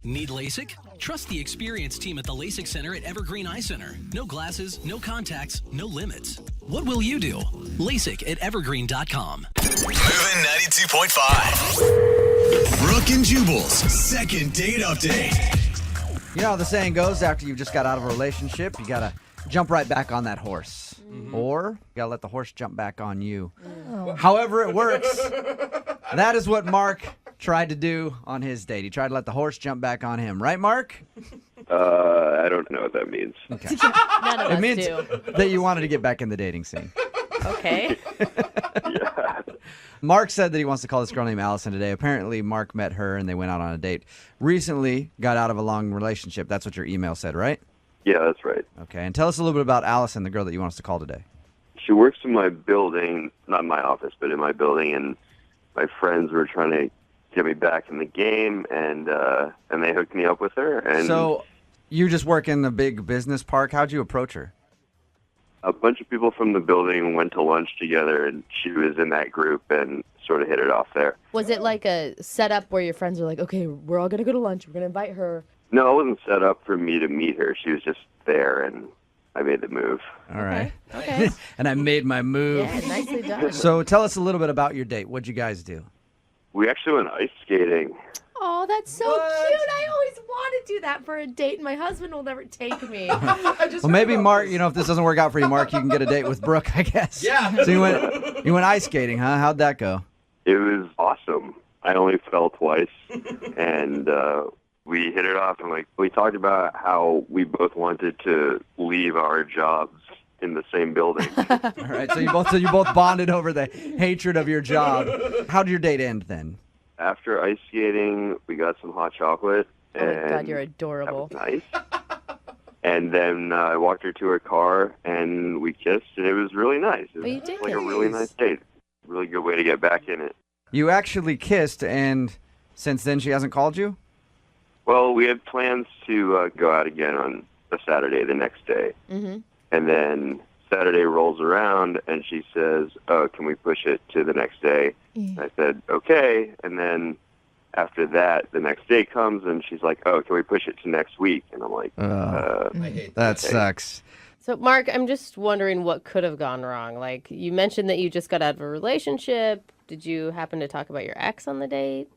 Need LASIK? Trust the experienced team at the LASIK Center at Evergreen Eye Center. No glasses, no contacts, no limits. What will you do? LASIK at evergreen.com. Moving 92.5. Brooke and Jubal's second date update. You know how the saying goes, after you've just got out of a relationship, you got to jump right back on that horse. Mm-hmm. Or you got to let the horse jump back on you. Oh. However it works, that is what Mark tried to do on his date. He tried to let the horse jump back on him. Right, Mark? I don't know what that means. Okay. None of It us means do. that you wanted to get back in the dating scene. Okay. Yeah. Mark said that he wants to call this girl named Allison today. Apparently, Mark met her and they went out on a date. Recently got out of a long relationship. That's what your email said, right? Yeah, that's right. Okay. And tell us a little bit about Allison, the girl that you want us to call today. She works in my building, not my office, but in my building, and my friends were trying to get me back in the game, and they hooked me up with her. And So you just work in the big business park. How'd you approach her? a bunch of people from the building went to lunch together, and she was in that group and sort of hit it off there. Was it like a setup where your friends were like, okay, we're all going to go to lunch, we're going to invite her? No, it wasn't set up for me to meet her. She was just there, and I made the move. All right. Okay. And I made my move. Yeah, nicely done. So tell us a little bit about your date. What'd you guys do? We actually went ice skating. Oh, that's so cute. I always want to do that for a date, and my husband will never take me. Well, maybe Mark, if this doesn't work out for you, Mark, you can get a date with Brooke, I guess. Yeah. So you went ice skating, huh? How'd that go? It was awesome. I only fell twice, and we hit it off. And we talked about how we both wanted to leave our jobs in the same building. All right. So you both bonded over the hatred of your job. How did your date end then? After ice skating, we got some hot chocolate. Oh, my and God, you're adorable. That was nice. And then I walked her to her car, and we kissed, and it was really nice. It was you did like a kiss. really nice date. Really good way to get back in it. You actually kissed, and since then she hasn't called you? Well, we had plans to go out again on a Saturday the next day. Mm-hmm. And then Saturday rolls around, and she says, oh, can we push it to the next day? Yeah. I said, okay. And then after that, the next day comes, and she's like, oh, can we push it to next week? And I'm like, I hate That Okay. sucks. So, Mark, I'm just wondering what could have gone wrong. Like, you mentioned that you just got out of a relationship. Did you happen to talk about your ex on the date?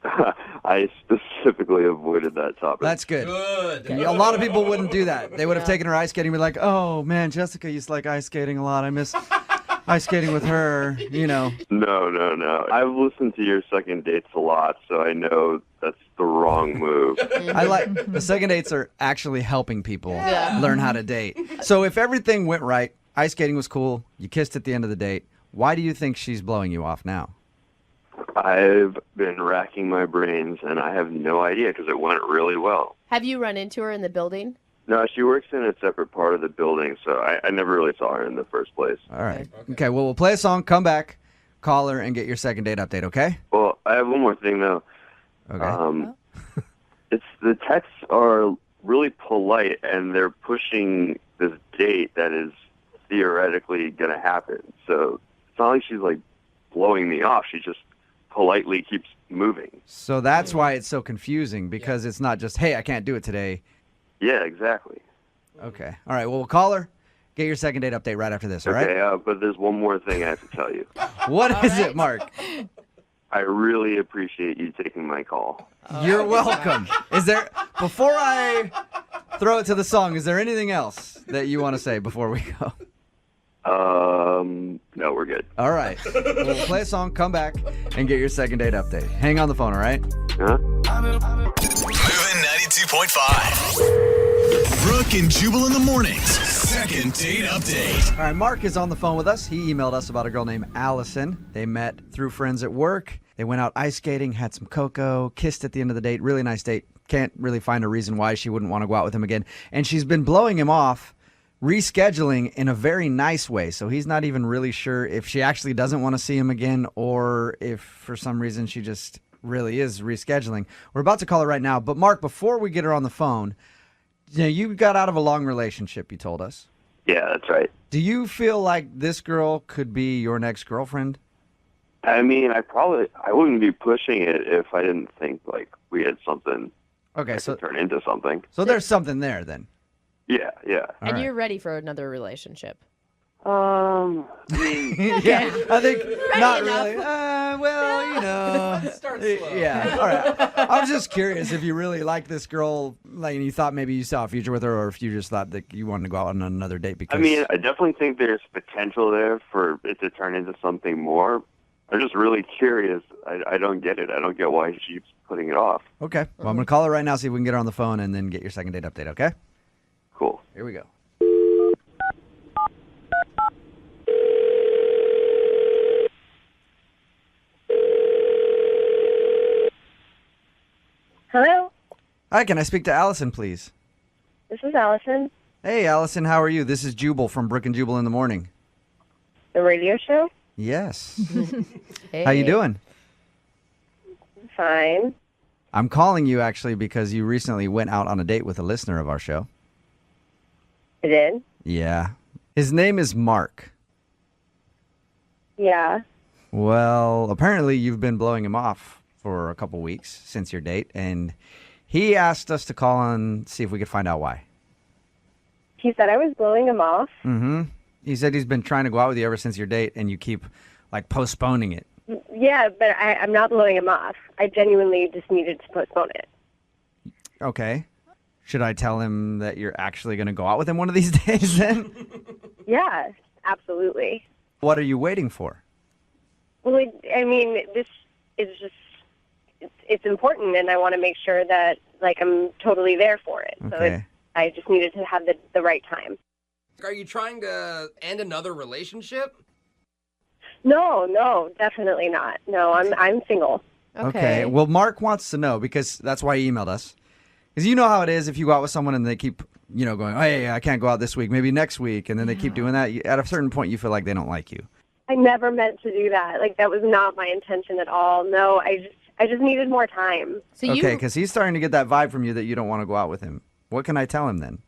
I specifically avoided that topic. That's good. Good. A lot of people wouldn't do that. They would have Yeah. taken her ice skating and be like, oh, man, Jessica used to like ice skating a lot. I miss ice skating with her, No. I've listened to your second dates a lot, so I know that's the wrong move. I like the second dates are actually helping people Yeah. learn how to date. So if everything went right, ice skating was cool, you kissed at the end of the date, why do you think she's blowing you off now? I've been racking my brains, and I have no idea because it went really well. Have you run into her in the building? No, she works in a separate part of the building, so I never really saw her in the first place. All right. Okay, well, we'll play a song, come back, call her, and get your second date update, okay? Well, I have one more thing, though. Okay. It's the texts are really polite, and they're pushing this date that is theoretically going to happen. So it's not like she's, blowing me off. She just politely keeps moving. So that's why it's so confusing, because it's not just, hey, I can't do it today. Yeah, exactly. Okay. All right, well, we'll call her, get your second date update right after this, all right? Okay, but there's one more thing I have to tell you. What is it, Mark? I really appreciate you taking my call. You're welcome. Before I throw it to the song, is there anything else that you want to say before we go? No, we're good. All right. We'll play a song, come back, and get your second date update. Hang on the phone, all right? Huh? Moving 92.5. Brooke and Jubal in the mornings. Second date update. All right, Mark is on the phone with us. He emailed us about a girl named Allison. They met through friends at work. They went out ice skating, had some cocoa, kissed at the end of the date. Really nice date. Can't really find a reason why she wouldn't want to go out with him again. And she's been blowing him off, rescheduling in a very nice way. So he's not even really sure if she actually doesn't want to see him again or if for some reason she just really is rescheduling. We're about to call her right now. But Mark, before we get her on the phone, you got out of a long relationship, you told us. Yeah, that's right. Do you feel like this girl could be your next girlfriend? I mean, I wouldn't be pushing it if I didn't think, we had something Okay, that so could turn into something. so there's something there then. Yeah, yeah. All And right. you're ready for another relationship. I mean, Yeah, I think not enough. really. Well, you know. Let's start slow. Yeah. All right. I was just curious if you really liked this girl, like, and you thought maybe you saw a future with her, or if you just thought that you wanted to go out on another date because. I mean, I definitely think there's potential there for it to turn into something more. I'm just really curious. I don't get it. I don't get why she keeps putting it off. Okay. Well, I'm gonna call her right now, see if we can get her on the phone, and then get your second date update. Okay. Cool. Here we go. Hello, Hi, can I speak to Allison, please? this is Allison, Hey, Allison, how are you? This is Jubal from Brooke and Jubal in the Morning. the radio show. Yes. Hey. How you doing? Fine. I'm calling you actually because you recently went out on a date with a listener of our show. I did. Yeah. His name is Mark. Yeah. Well, apparently you've been blowing him off for a couple weeks since your date, and he asked us to call and see if we could find out why. He said I was blowing him off. Mm-hmm. He said he's been trying to go out with you ever since your date, and you keep, like, postponing it. Yeah, but I'm not blowing him off. I genuinely just needed to postpone it. Okay. Should I tell him that you're actually going to go out with him one of these days then? Yeah, absolutely. What are you waiting for? Well, I mean, this is just, it's important, and I want to make sure that, like, I'm totally there for it. So Okay. I just needed to have the right time. Are you trying to end another relationship? No, definitely not. No, I'm single. Okay. Well, Mark wants to know because that's why he emailed us. Because you know how it is if you go out with someone and they keep, going, oh, hey, I can't go out this week, maybe next week. And then they keep doing that. At a certain point, you feel like they don't like you. I never meant to do that. Like, that was not my intention at all. No, I just needed more time. So Okay, because he's starting to get that vibe from you that you don't want to go out with him. What can I tell him then?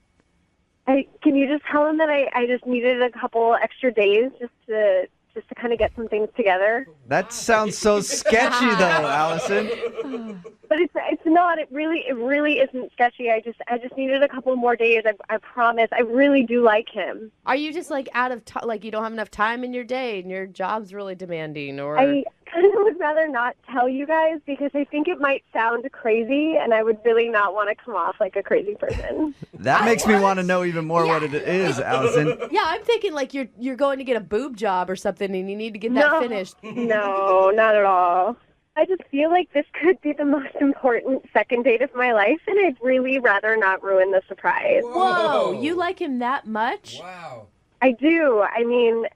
Can you just tell him that I just needed a couple extra days just to kind of get some things together? That sounds so sketchy, though, Allison. But it's not. It really isn't sketchy. I just needed a couple more days. I promise. I really do like him. Are you just like out of time? Like you don't have enough time in your day, and your job's really demanding, or I kind of would rather not tell you guys because I think it might sound crazy, and I would really not want to come off like a crazy person. That makes me want to know even more what it is, Allison. yeah, I'm thinking like you're going to get a boob job or something, and you need to get that finished. No, not at all. I just feel like this could be the most important second date of my life, and I'd really rather not ruin the surprise. Whoa, you like him that much? Wow. I do. I mean,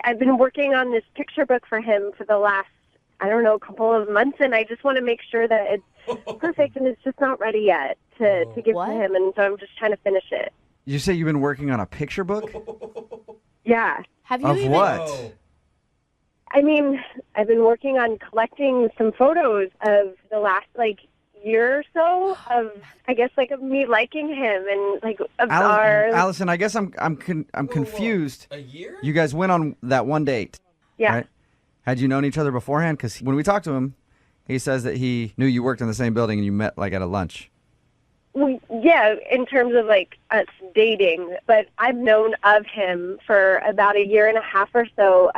I've been working on this picture book for him for the last, couple of months, and I just want to make sure that it's perfect, and it's just not ready yet to give to him, and so I'm just trying to finish it. You say you've been working on a picture book? Yeah. Have you Of even? what? I mean, I've been working on collecting some photos of the last, year or so of, I guess, of me liking him and, of our... Allison, I guess I'm confused. A year? You guys went on that one date. Yeah. Right? Had you known each other beforehand? Because when we talked to him, he says that he knew you worked in the same building and you met, at a lunch. Well, yeah, in terms of, us dating. But I've known of him for about a year and a half or so.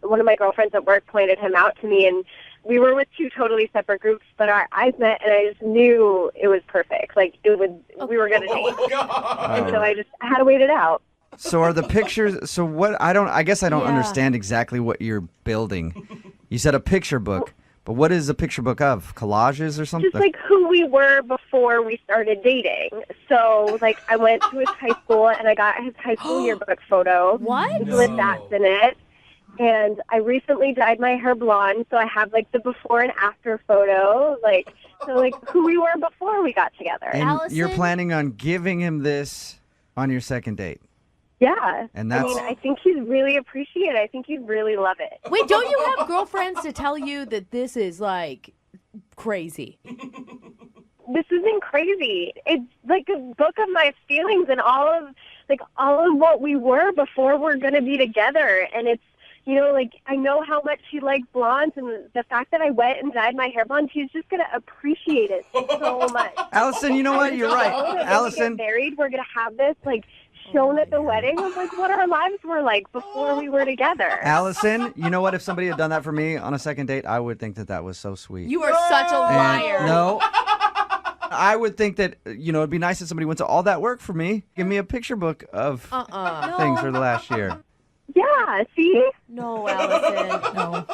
One of my girlfriends at work pointed him out to me, and we were with two totally separate groups, but our eyes met, and I just knew it was perfect. We were going to date. And so I had to wait it out. So are the pictures, so what, I guess I don't Yeah. understand exactly what you're building. You said a picture book, but what is a picture book of? Collages or something? Just who we were before we started dating. So, I went to his high school, and I got his high school yearbook photo. What? With that in it. And I recently dyed my hair blonde, so I have, the before and after photo. Who we were before we got together. And Allison? you're planning on giving him this on your second date. Yeah. And that's- I think he'd really appreciate it. I think he'd really love it. Wait, don't you have girlfriends to tell you that this is crazy? This isn't crazy. It's a book of my feelings and all of what we were before we're going to be together. And it's like, I know how much she likes blondes, and the fact that I went and dyed my hair blonde, she's just going to appreciate it so much. Allison, you know what? You're right. When we Allison. get married, we're going to have this, like, shown at the wedding of, like, what our lives were like before we were together. Allison, you know what? If somebody had done that for me on a second date, I would think that was so sweet. You are such a liar. And no. I would think that, it'd be nice if somebody went to all that work for me. Give me a picture book of things for the last year. Yeah, see? No, Allison. No.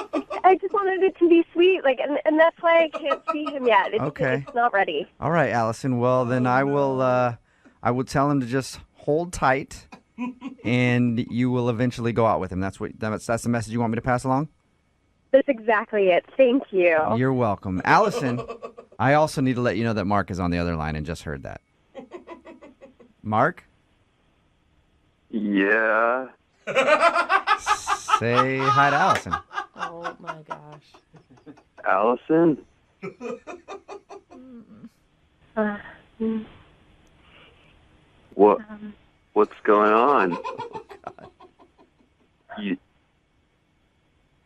I just wanted it to be sweet, like, and that's why I can't see him yet. It's not ready. All right, Allison. Well, then I will tell him to just hold tight, and you will eventually go out with him. That's the message you want me to pass along? That's exactly it. Thank you. You're welcome. Allison, I also need to let you know that Mark is on the other line and just heard that. Mark? Yeah. Say hi to Allison. Oh my gosh. Allison? What's going on?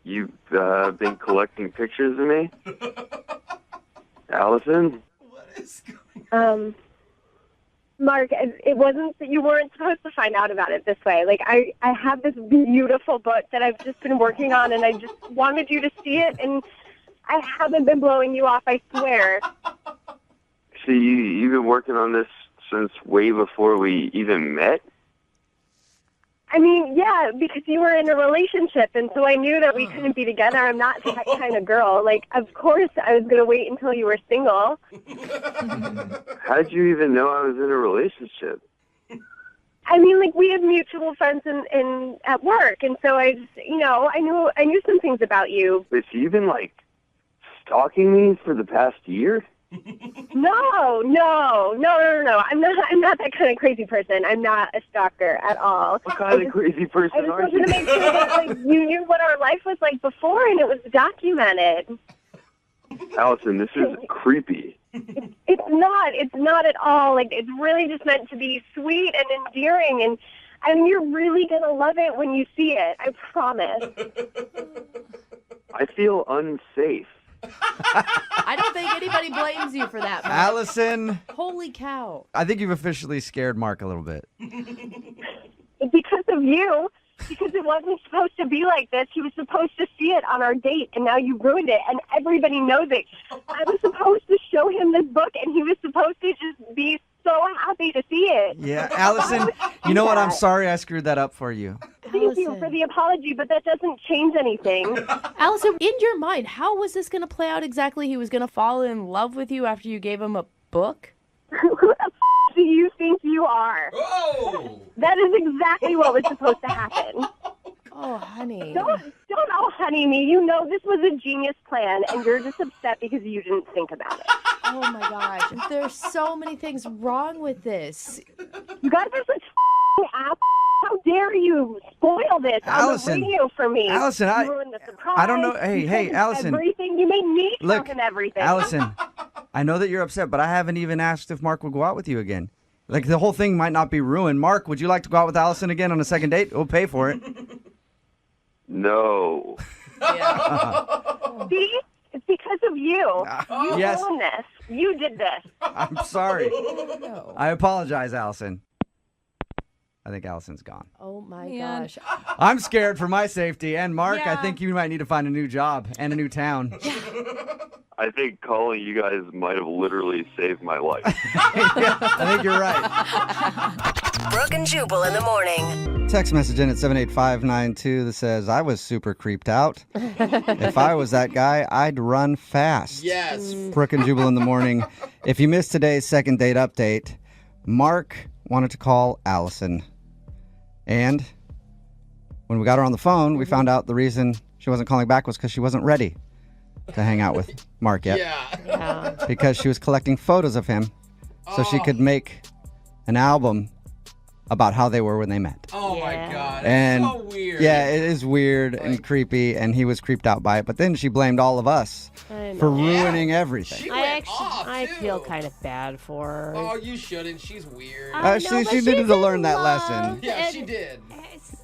You've been collecting pictures of me? Allison? Mark, it wasn't that you weren't supposed to find out about it this way. Like, I have this beautiful book that I've just been working on, and I just wanted you to see it, and I haven't been blowing you off, I swear. So you've been working on this since way before we even met? I mean, yeah, because you were in a relationship, and so I knew that we couldn't be together. I'm not that kind of girl. Like, of course I was going to wait until you were single. How did you even know I was in a relationship? I mean, like, we have mutual friends in at work, and so I just, I knew some things about you. But you've been, like, stalking me for the past year? No. I'm not that kind of crazy person. I'm not a stalker at all. What kind of crazy person I are just you? wanted to make sure that, like, you knew what our life was like before, and it was documented. Allison, this is creepy. It's not. It's not at all. Like, it's really just meant to be sweet and endearing, and you're really gonna love it when you see it. I promise. I feel unsafe. I don't think anybody blames you for that, Mark. Allison, Holy cow. I think you've officially scared Mark a little bit. Because of you. Because it wasn't supposed to be like this. He was supposed to see it on our date, and now you ruined it, and everybody knows it. I was supposed to show him this book, and he was supposed to just be so happy to see it. Yeah, Allison, you know what? I'm sorry I screwed that up for you. Thank you for the apology, but that doesn't change anything. Allison, in your mind, how was this going to play out exactly? He was going to fall in love with you after you gave him a book? Who the do you think you are? Oh! That is exactly what was supposed to happen. Oh, honey. Don't honey me. You know this was a genius plan, and you're just upset because you didn't think about it. Oh, my gosh. There's so many things wrong with this. You guys are such ass. How dare you spoil this Allison, on the radio for me? Allison, you ruined the surprise. I don't know. Hey, Allison. Everything. You made me Look, and everything. Allison, I know that you're upset, but I haven't even asked if Mark would go out with you again. Like, the whole thing might not be ruined. Mark, would you like to go out with Allison again on a second date? We'll pay for it. No. See? It's because of you. You yes. ruined this. You did this. I'm sorry. I apologize, Allison. I think Allison's gone. Oh, my Man. gosh. I'm scared for my safety. And Mark, I Yeah. think you might need to find a new job and a new town. I think calling you guys might have literally saved my life. I think you're right. Brooke and Jubal in the morning. Text message in at 78592 that says, I was super creeped out. If I was that guy, I'd run fast. Yes. Brooke and Jubal in the morning. If you missed today's second date update, Mark wanted to call Allison. And when we got her on the phone, we found out the reason she wasn't calling back was because she wasn't ready to hang out with Mark yet. Yeah. Because she was collecting photos of him so she could make an album about how they were when they met. Oh my Yeah. gosh. And so weird. yeah, it is weird and creepy, and he was creeped out by it. But then she blamed all of us for ruining everything. She I went off, I too. feel kind of bad for her. Oh, you shouldn't. She's weird. She needed to learn that lesson. Yeah, she did.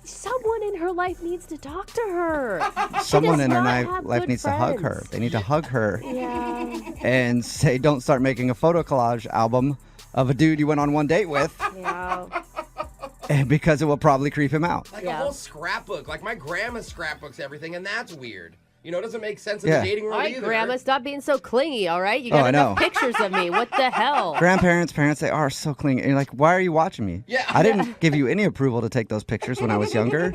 Someone in her life needs to talk to her. Someone in her have life good needs to hug her. friends. They need to hug her Yeah. and say, don't start making a photo collage album of a dude you went on one date with. Yeah. Because it will probably creep him out. Like a whole scrapbook. Like my grandma scrapbooks everything, and that's weird. You know, it doesn't make sense in the dating world All right, either. Grandma, stop being so clingy, all right? You got enough pictures of me. What the hell? Grandparents, parents, they are so clingy. And you're like, why are you watching me? Yeah. I didn't give you any approval to take those pictures when I was younger.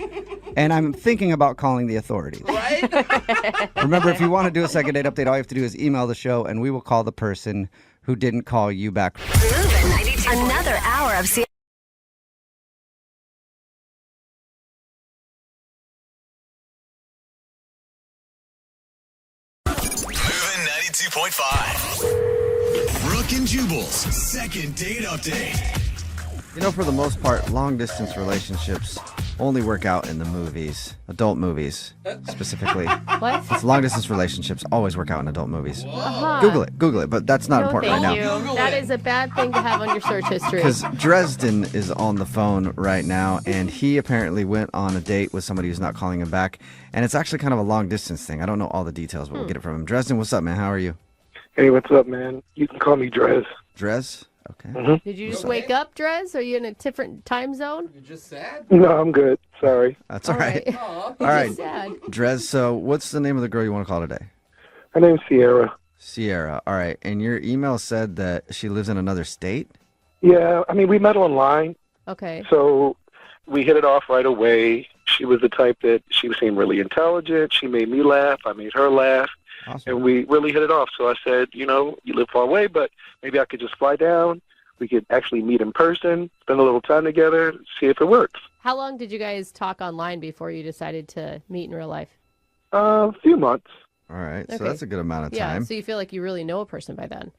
And I'm thinking about calling the authorities. Right? Remember, if you want to do a second date update, all you have to do is email the show, and we will call the person who didn't call you back. Another hour of Moving 92.5. Brooke and Jubal's second date update. You know, for the most part, long-distance relationships only work out in the movies, adult movies, specifically. What? It's long-distance relationships always work out in adult movies. Google it, but that's not important right Thank now. you. That is a bad thing to have on your search history. Because Dresden is on the phone right now, and he apparently went on a date with somebody who's not calling him back, and it's actually kind of a long-distance thing. I don't know all the details, but we'll get it from him. Dresden, what's up, man? How are you? Hey, what's up, man? You can call me Drez. Drez? Okay. Did you just wake up, Drez? Are you in a different time zone? You're just sad? No, I'm good. Sorry. That's all right. All right. Sad. Drez, so what's the name of the girl you want to call today? Her name's Sierra. Sierra. All right. And your email said that she lives in another state? Yeah, I mean, we met online, Okay. so we hit it off right away. She was the type that she seemed really intelligent. She made me laugh. I made her laugh. Awesome. And we really hit it off. So I said, you know, you live far away, but maybe I could just fly down. We could actually meet in person, spend a little time together, see if it works. How long did you guys talk online before you decided to meet in real life? A few months, All right. So Okay. that's a good amount of Yeah, time. so you feel like you really know a person by then.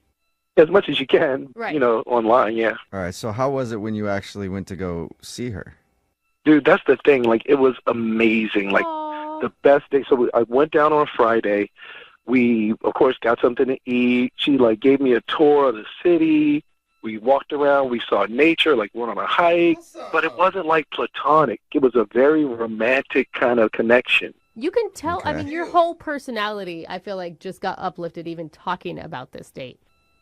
as much as you can, Right. you know, online, yeah. All right. So how was it when you actually went to go see her? Dude, that's the thing. Like, it was amazing. Like, Aw. the best day. So I went down on Friday. We, of course, got something to eat. She, like, gave me a tour of the city. We walked around. We saw nature, like, went on a hike. But it wasn't, like, platonic. It was a very romantic kind of connection. You can tell, I Okay. mean, your whole personality, I feel like, just got uplifted even talking about this date.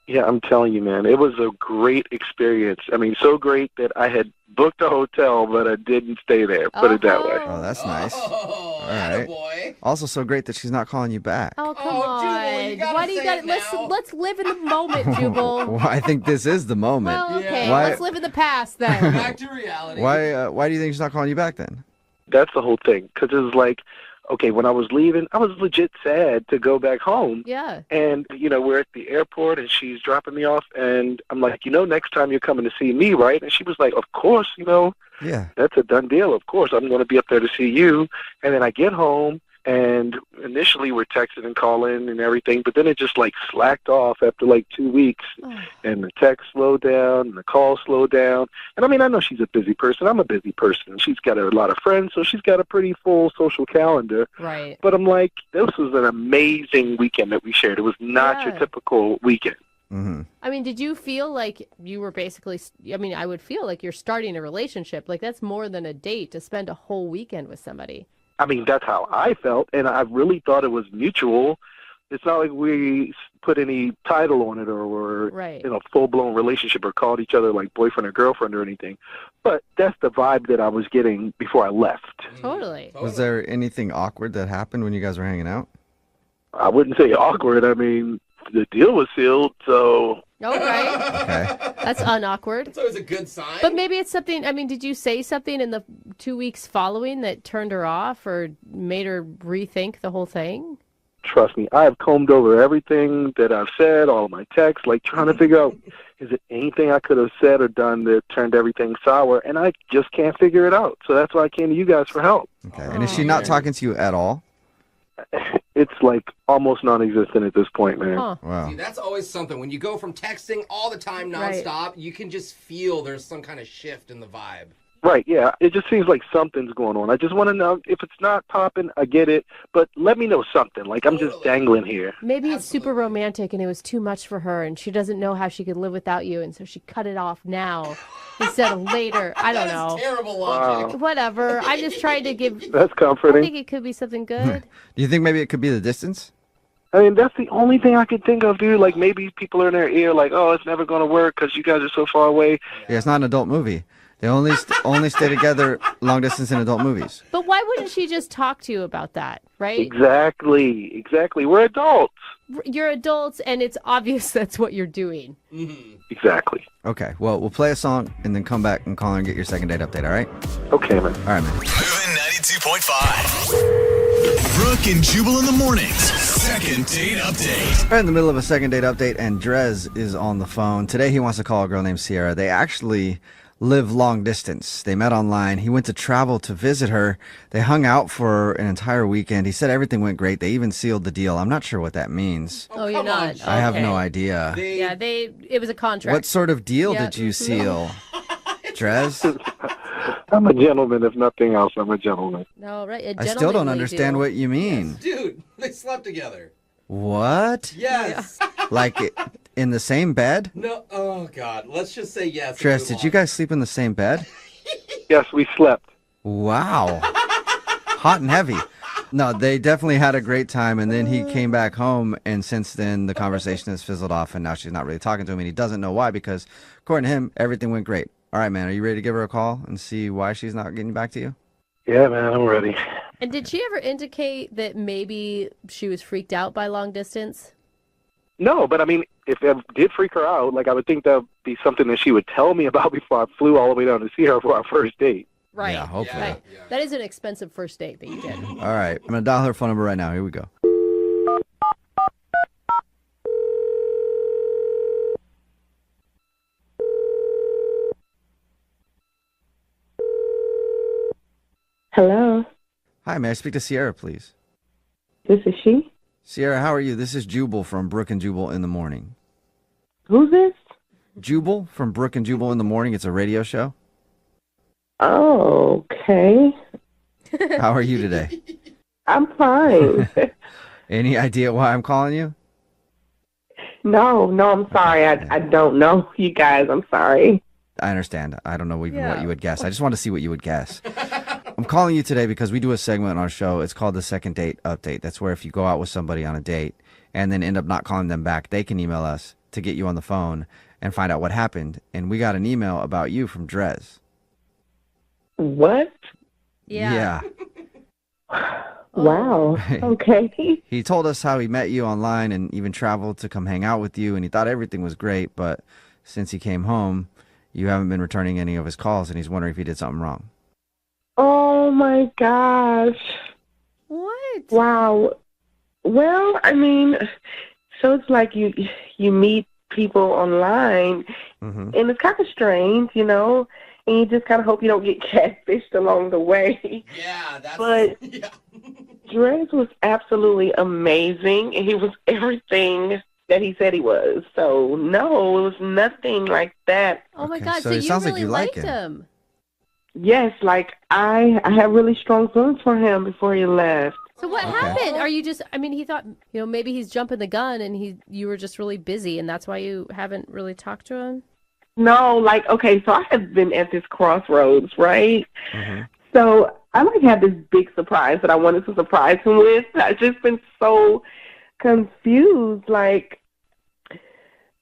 Yeah, I'm telling you, man, it was a great experience. I mean, so great that I had booked a hotel, but I didn't stay there. Put it that way. Oh, that's nice. Oh, All right. boy. Also, so great that she's not calling you back. Oh, come Oh, Jubal, you on. gotta Why do you say got it let's now. let's live in the moment, Jubal. Well, I think this is the moment. Well, okay, Why- let's live in the past then. Back to reality. Why do you think she's not calling you back then? That's the whole thing. Because it was like, okay, when I was leaving, I was legit sad to go back home. Yeah. And, you know, we're at the airport, and she's dropping me off, and I'm like, you know, next time you're coming to see me, right? And she was like, of course, you know, Yeah. that's a done deal. Of course, I'm going to be up there to see you. And then I get home, and initially we're texting and calling and everything, but then it just, like, slacked off after, like, 2 weeks. And the text slowed down, and the call slowed down. And, I mean, I know she's a busy person. I'm a busy person. She's got a lot of friends, so she's got a pretty full social calendar. Right. But I'm like, this was an amazing weekend that we shared. It was not your Yeah. typical weekend. Mm-hmm. I mean, did you feel like you were basically, I mean, I would feel like you're starting a relationship. Like, that's more than a date to spend a whole weekend with somebody. I mean, that's how I felt, and I really thought it was mutual. It's not like we put any title on it or were Right. in a full-blown relationship or called each other like boyfriend or girlfriend or anything. But that's the vibe that I was getting before I left. Totally. Was there anything awkward that happened when you guys were hanging out? I wouldn't say awkward. I mean, the deal was sealed, so... All right. Okay. That's unawkward. It's always a good sign. But maybe it's something, I mean, did you say something in the 2 weeks following that turned her off or made her rethink the whole thing? Trust me, I have combed over everything that I've said, all of my texts, like trying to figure out, is it anything I could have said or done that turned everything sour? And I just can't figure it out. So that's why I came to you guys for help. Okay. And is she not talking to you at all? It's like almost non-existent at this point, man. Huh. Wow. See, that's always something. When you go from texting all the time Right. nonstop, you can just feel there's some kind of shift in the vibe. Right, yeah. It just seems like something's going on. I just want to know if it's not popping, I get it, but let me know something. Like, I'm just dangling here. Maybe it's super romantic and it was too much for her and she doesn't know how she could live without you, and so she cut it off now instead of later. I don't know. Terrible logic. Wow. Whatever. I'm just trying to give... That's I comforting. think it could be something good. Do you think maybe it could be the distance? I mean, that's the only thing I could think of, dude. Like, maybe people are in their ear like, oh, it's never going to work because you guys are so far away. Yeah, it's not an adult movie. They only stay together long distance in adult movies. But why wouldn't she just talk to you about that, right? Exactly. We're adults. You're adults, and it's obvious that's what you're doing. Exactly. Okay, well, we'll play a song and then come back and call her and get your second date update, all right? Okay, man. All right, man. Moving 92.5. Brooke and Jubal in the mornings. Second date update. We're in the middle of a second date update, and Drez is on the phone. Today, he wants to call a girl named Sierra. They actually live long distance. They met online. He went to travel to visit her. They hung out for an entire weekend. He said everything went great. They even sealed the deal. I'm not sure what that means. Oh, you're not? I have Okay. no idea. Yeah, it was a contract. What sort of deal Yeah. did you seal, Drez? I'm a gentleman, if nothing else. I'm a gentleman. No, right. I still don't understand what you mean. Dude, they slept together. What? Yes. Like in the same bed? No. Oh, God. Let's just say yes. Drez, did you guys sleep in the same bed? Yes, we slept. Wow. Hot and heavy. No, they definitely had a great time, and then he came back home, and since then the conversation has fizzled off, and now she's not really talking to him, and he doesn't know why, because according to him, everything went great. All right, man, are you ready to give her a call and see why she's not getting back to you? Yeah, man, I'm ready. And did she ever indicate that maybe she was freaked out by long distance? No, but I mean, if it did freak her out, like, I would think that would be something that she would tell me about before I flew all the way down to see her for our first date. Right. Yeah, hopefully. Right. That is an expensive first date that you did. All right, I'm going to dial her phone number right now. Here we go. Hello, Hi, may I speak to Sierra, please? this is she. Sierra, how are you? This is Jubal from Brooke and Jubal in the Morning. Who's this? Jubal from Brooke and Jubal in the Morning. It's a radio show. Oh, okay. How are you today? I'm fine. Any idea why I'm calling you? No, I'm sorry. I don't know you guys. I'm sorry. I understand. I don't know even what you would guess. I just want to see what you would guess. I'm calling you today because we do a segment on our show. It's called the Second Date Update. That's where if you go out with somebody on a date and then end up not calling them back, they can email us to get you on the phone and find out what happened. And we got an email about you from Drez. What? Yeah. Wow. Okay. He told us how he met you online and even traveled to come hang out with you, and he thought everything was great, but since he came home, you haven't been returning any of his calls, and he's wondering if he did something wrong. Oh my gosh. What? Wow. Well, I mean, so it's like you meet people online, and it's kind of strange, you know, and you just kind of hope you don't get catfished along the way. Yeah, that's... But yeah. Drez was absolutely amazing, and he was everything that he said he was. So, no, it was nothing like that. Oh, my Okay, God. so So it you sounds like really you like liked him. him. Yes, like, I have really strong feelings for him before he left. So what happened? Are you just, I mean, he thought, you know, maybe he's jumping the gun and you were just really busy and that's why you haven't really talked to him? No, like, okay, so I have been at this crossroads, right? So I like had this big surprise that I wanted to surprise him with. I've just been so confused. Like,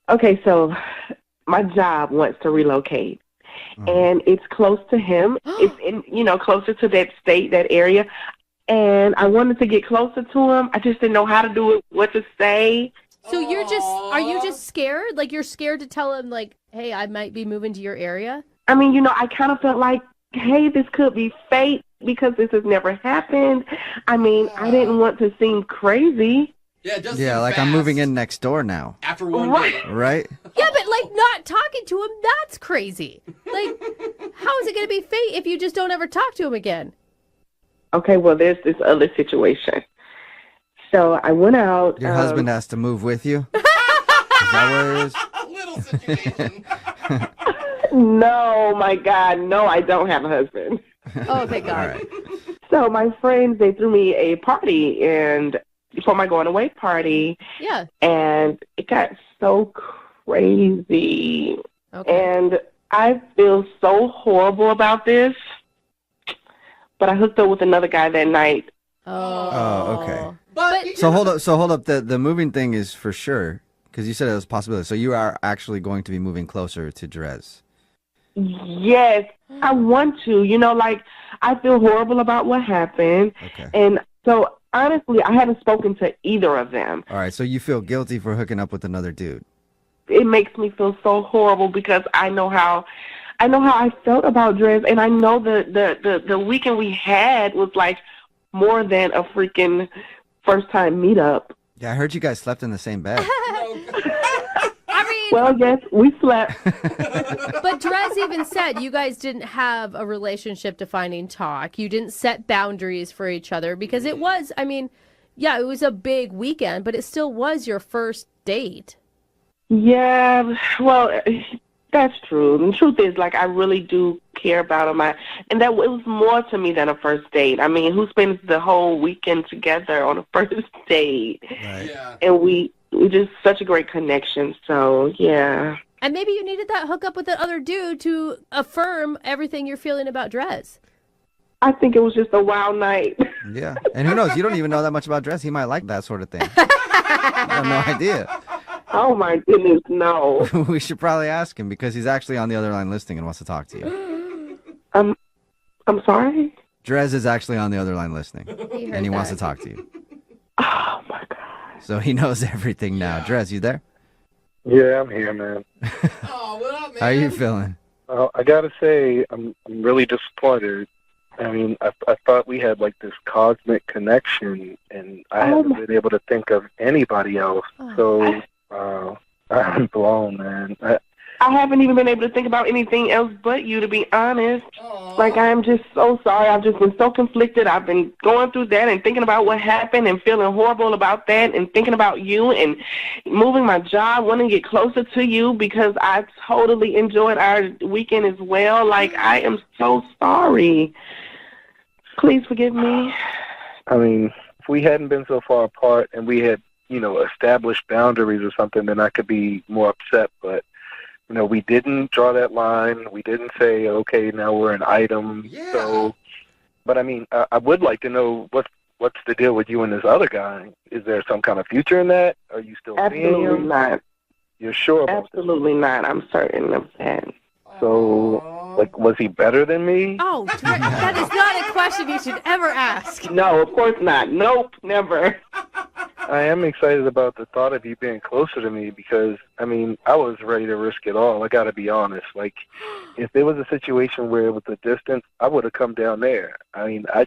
okay, so my job wants to relocate, and it's close to him. It's in, you know, closer to that state, that area. And I wanted to get closer to him. I just didn't know how to do it, what to say. So are you just scared? Like you're scared to tell him like, hey, I might be moving to your area? I mean, you know, I kind of felt like, hey, this could be fate because this has never happened. I mean, I didn't want to seem crazy. Yeah, it does Yeah, seem like fast. I'm moving in next door now, After one date. right? Yeah, but like not talking to him, that's crazy. Like, how is it going to be fate if you just don't ever talk to him again? Okay, well, there's this other situation. So I went out. Your husband has to move with you? Is that what it is? Little situation. No, my God, no, I don't have a husband. Oh, thank God. All right. So my friends, they threw me a party and for my going away party. Yeah. And it got so crazy. Okay. And I feel so horrible about this. But I hooked up with another guy that night. Oh, okay. But So hold up. The moving thing is for sure, because you said it was a possibility. So you are actually going to be moving closer to Drez. Yes, I want to. You know, like, I feel horrible about what happened. Okay. And so, honestly, I haven't spoken to either of them. All right. So you feel guilty for hooking up with another dude. It makes me feel so horrible because I know how I felt about Drez, and I know the weekend we had was like more than a freaking first time meetup. Yeah, I heard you guys slept in the same bed. I mean, Well, yes, we slept. but Drez even said you guys didn't have a relationship defining talk. You didn't set boundaries for each other because it was, I mean, yeah, it was a big weekend, but it still was your first date. Yeah, well, that's true. And the truth is, like, I really do care about him. And that it was more to me than a first date. I mean, who spends the whole weekend together on a first date? Right. Yeah. And we just such a great connection. So, yeah. And maybe you needed that hookup with that other dude to affirm everything you're feeling about Drez. I think it was just a wild night. Yeah. And who knows? You don't even know that much about Drez. He might like that sort of thing. I have no idea. Oh, my goodness, no. We should probably ask him because he's actually on the other line listening and wants to talk to you. I'm sorry? Drez is actually on the other line listening, He heard and he wants to that. talk to you. Oh, my God. So he knows everything now. Drez, you there? Yeah, I'm here, man. Oh, what up, man? How are you feeling? I gotta say, I'm really disappointed. I mean, I thought we had like this cosmic connection, and I haven't been able to think of anybody else. So I'm blown, man. I haven't even been able to think about anything else but you, to be honest. Aw. Like, I'm just so sorry. I've just been so conflicted. I've been going through that and thinking about what happened and feeling horrible about that and thinking about you and moving my job, wanting to get closer to you because I totally enjoyed our weekend as well. Like, I am so sorry. Please forgive me. I mean, if we hadn't been so far apart and we had, established boundaries or something, then I could be more upset. But, we didn't draw that line. We didn't say, okay, now we're an item. Yeah. So, but I mean, I would like to know what's the deal with you and this other guy? Is there some kind of future in that? Are you still seeing Absolutely him? not. You're sure about this? Absolutely not. I'm certain of that. So, like, was he better than me? Oh, that is not a question you should ever ask. No, of course not. Nope, never. I am excited about the thought of you being closer to me because, I mean, I was ready to risk it all. I got to be honest. Like, if there was a situation where it was a distance, I would have come down there. I mean, I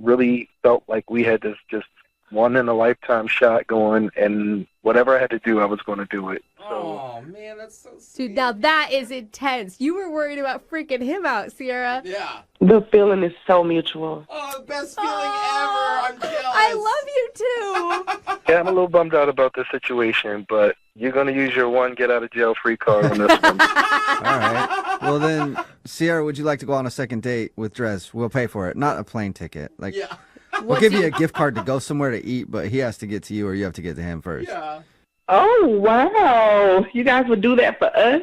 really felt like we had this just one-in-a-lifetime shot going, and whatever I had to do, I was going to do it. So, Oh, man, that's so sweet. Dude, now that is intense. You were worried about freaking him out, Sierra. Yeah. The feeling is so mutual. Oh, best feeling ever. I'm jealous. I love you too. yeah, I'm a little bummed out about this situation, but you're going to use your one get-out-of-jail-free card on this one. All right. Well, then, Sierra, would you like to go on a second date with Drez? We'll pay for it. Not a plane ticket. Like, Yeah. we'll give you a gift card to go somewhere to eat, but he has to get to you or you have to get to him first. Yeah. Oh, wow. You guys would do that for us?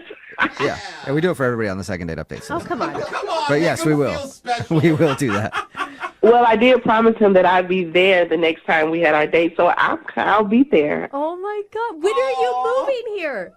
Yeah. And we do it for everybody on the second date update. So. Oh, come on. Come on. But make yes, him we feel will. special. We will do that. Well, I did promise him that I'd be there the next time we had our date, so I'll be there. Oh my God. When are you moving here?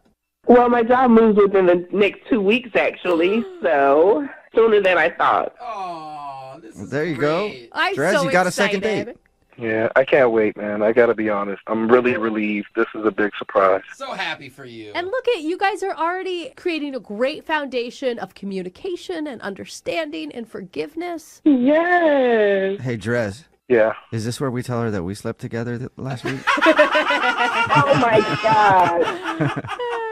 Well, my job moves within the next 2 weeks, actually, so sooner than I thought. Oh, this is There you great. go. I'm Drez, so you got a excited. second date. Yeah, I can't wait, man. I got to be honest. I'm really relieved. This is a big surprise. So happy for you. And look at you guys are already creating a great foundation of communication and understanding and forgiveness. Yes. Hey, Drez, Yeah. is this where we tell her that we slept together last week? Oh, my God.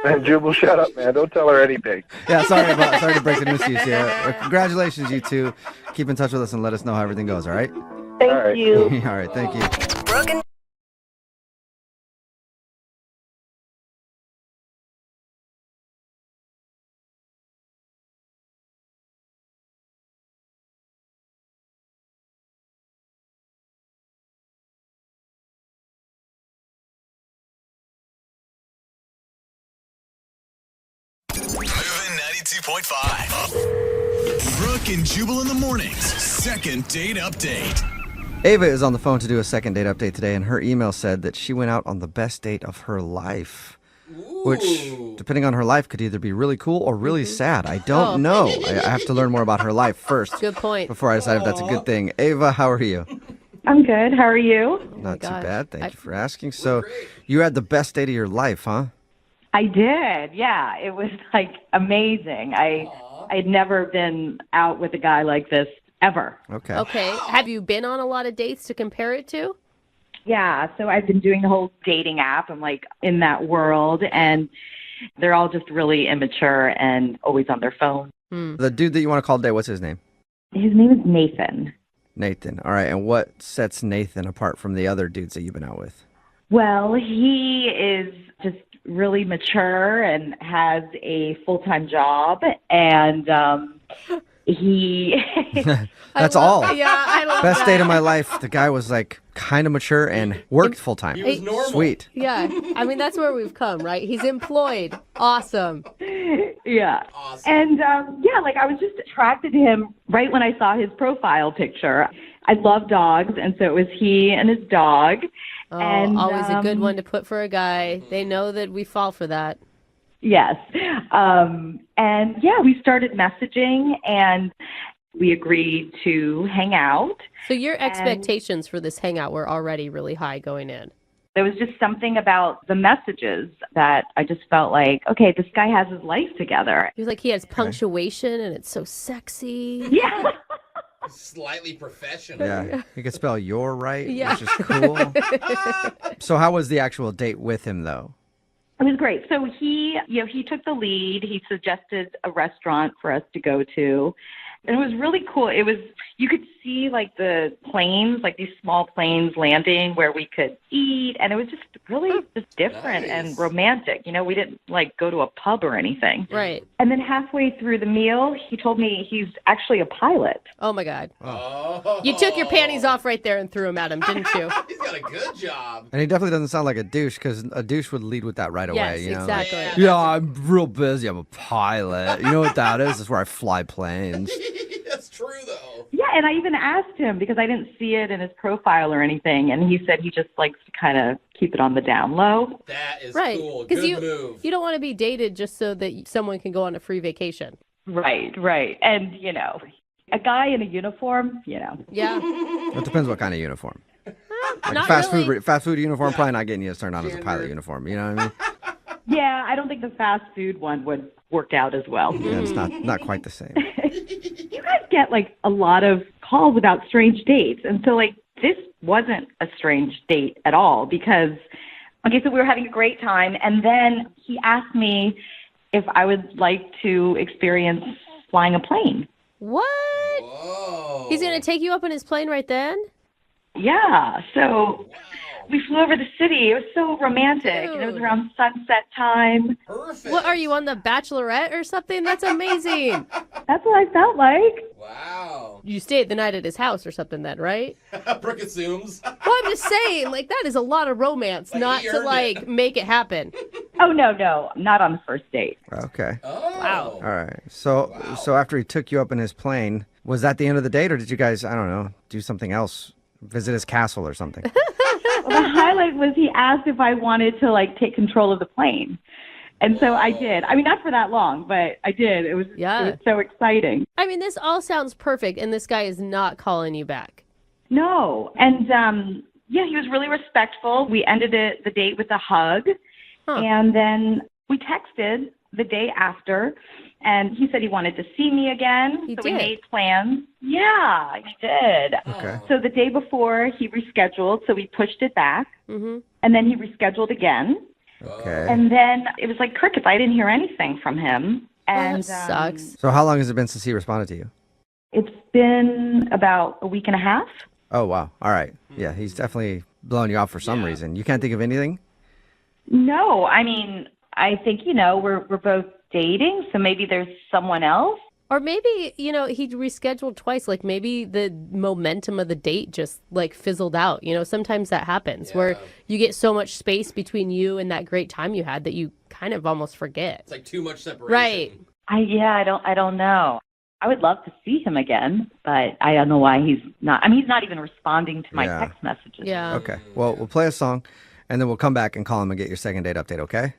Man, Jubal, shut up, man. Don't tell her anything. Yeah, sorry to break the news to you, Sierra. Congratulations, you two. Keep in touch with us and let us know how everything goes, all right? Thank All right. you. All right, thank you. Brooke and 92.5. Brooke and Jubal in the mornings. Second date update. Ava is on the phone to do a second date update today, and her email said that she went out on the best date of her life. Which, depending on her life, could either be really cool or really sad. I don't know. I have to learn more about her life first. Good point. Before I decide if that's a good thing. Ava, how are you? I'm good. How are you? Not too bad. Thank you for asking. So, you had the best date of your life, huh? I did. Yeah, it was like amazing. I'd never been out with a guy like this ever. Okay. Okay. Have you been on a lot of dates to compare it to? Yeah, so I've been doing the whole dating app. I'm like in that world, and they're all just really immature and always on their phone. The dude that you want to call today, what's his name? His name is Nathan. Nathan. All right. And what sets Nathan apart from the other dudes that you've been out with? Well, he is just really mature and has a full-time job, and he... That's all. Yeah, I love Best that. date of my life. The guy was like kind of mature and worked full time. He was normal. Sweet. Yeah. I mean, that's where we've come, right? He's employed. Awesome. Yeah. Awesome. And yeah, like I was just attracted to him right when I saw his profile picture. I love dogs, and so it was he and his dog. Oh, and always a good one to put for a guy. They know that we fall for that. Yes. And yeah, we started messaging, and we agreed to hang out. So your expectations for this hangout were already really high going in. There was just something about the messages that I just felt like, okay, this guy has his life together. He was like, he has punctuation and it's so sexy. Yeah. Slightly professional. Yeah. He could spell "your" right, Yeah. which is cool. So how was the actual date with him, though? It was great. So he took the lead. He suggested a restaurant for us to go to. And it was really cool. You could see like the planes, like these small planes landing where we could eat. And it was just really just different and romantic. You know, we didn't like go to a pub or anything. Right. And then halfway through the meal, he told me he's actually a pilot. Oh, my God. Oh. You took your panties off right there and threw them at him, didn't you? He's got a good job. And he definitely doesn't sound like a douche, because a douche would lead with that right Yes, away. You know? exactly. Like, yeah, I'm real busy. I'm a pilot. You know what that is? That's where I fly planes. That's true, though. Yeah, and I even asked him because I didn't see it in his profile or anything, and he said he just likes to kind of keep it on the down low. That is Right. cool. Because Good move. you don't want to be dated just so that someone can go on a free vacation. Right. And, you know, a guy in a uniform, you know. Yeah. It depends what kind of uniform. Like Not fast really. food uniform, probably not getting you turned on as a pilot uniform. You know what I mean? Yeah, I don't think the fast food one would work out as well. Yeah, it's not quite the same. You guys get like a lot of calls about strange dates. And so like this wasn't a strange date at all because, okay, so we were having a great time. And then he asked me if I would like to experience flying a plane. What? Whoa. He's going to take you up on his plane right then? Yeah. So we flew over the city. It was so romantic. And it was around sunset time. Perfect. What, are you on The Bachelorette or something? That's amazing. That's what I felt like. Wow. You stayed the night at his house or something then, right? Brooke assumes. Well, I'm just saying, like, that is a lot of romance Like, not he to, earned like, it. make it happen. Oh, no, not on the first date. Okay. Oh. Wow. All right. So after he took you up in his plane, was that the end of the date, or did you guys, I don't know, do something else? Visit his castle or something? Well, the highlight was he asked if I wanted to, like, take control of the plane. And so I did. I mean, not for that long, but I did. It was so exciting. I mean, this all sounds perfect, and this guy is not calling you back. No. And, yeah, he was really respectful. We ended the date with a hug. Huh. And then we texted the day after, and he said he wanted to see me again. He so did. we made plans. Yeah, he did. Okay. So the day before, he rescheduled, so we pushed it back. Mm-hmm. And then he rescheduled again. Okay. And then it was like crickets. I didn't hear anything from him. And that sucks. So how long has it been since he responded to you? It's been about a week and a half. Oh, wow. All right. Yeah, he's definitely blowing you off for some reason. You can't think of anything? No, I mean, I think, you know, we're both dating, so maybe there's someone else. Or maybe, you know, he rescheduled twice. Like, maybe the momentum of the date just, like, fizzled out. You know, sometimes that happens where you get so much space between you and that great time you had that you kind of almost forget. It's like too much separation. Right. I don't know. I would love to see him again, but I don't know why he's not. I mean, he's not even responding to my text messages. Yeah. Okay. Well, we'll play a song, and then we'll come back and call him and get your second date update, okay?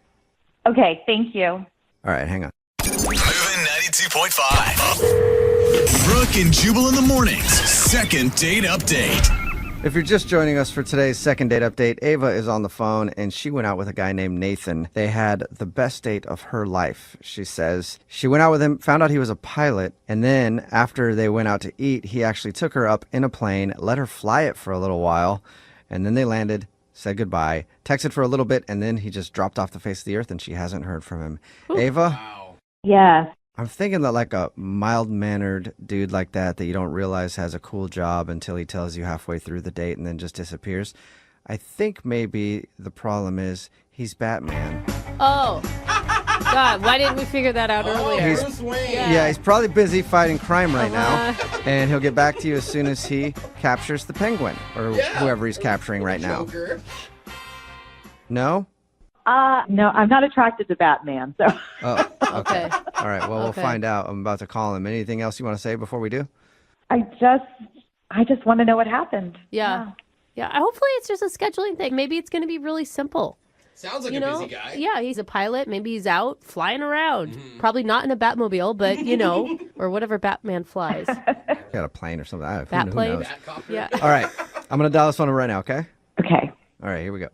Okay, thank you. All right, hang on. Moving 92.5. Brooke and Jubal in the mornings. Second date update. If you're just joining us for today's second date update, Ava is on the phone, and she went out with a guy named Nathan. They had the best date of her life, she says. She went out with him, found out he was a pilot, and then after they went out to eat, he actually took her up in a plane, let her fly it for a little while, and then they landed, said goodbye, texted for a little bit, and then he just dropped off the face of the earth, and she hasn't heard from him. Ooh. Ava? Yes. I'm thinking that like a mild-mannered dude like that you don't realize has a cool job until he tells you halfway through the date and then just disappears. I think maybe the problem is he's Batman. Oh, God, why didn't we figure that out earlier? Bruce Wayne. Yeah, he's probably busy fighting crime right now, and he'll get back to you as soon as he captures the Penguin or whoever he's capturing right now. Joker. No? No, I'm not attracted to Batman, so. Oh, okay. Okay. All right, well, we'll Okay. find out. I'm about to call him. Anything else you want to say before we do? I just want to know what happened. Yeah. Hopefully it's just a scheduling thing. Maybe it's going to be really simple. Sounds like You a know? busy guy. Yeah, he's a pilot. Maybe he's out flying around. Probably not in a Batmobile, but, or whatever Batman flies. Got a plane or something. Who Batplane? knows? Batcopter. Yeah. All right, I'm going to dial this phone right now, okay? Okay. All right, here we go.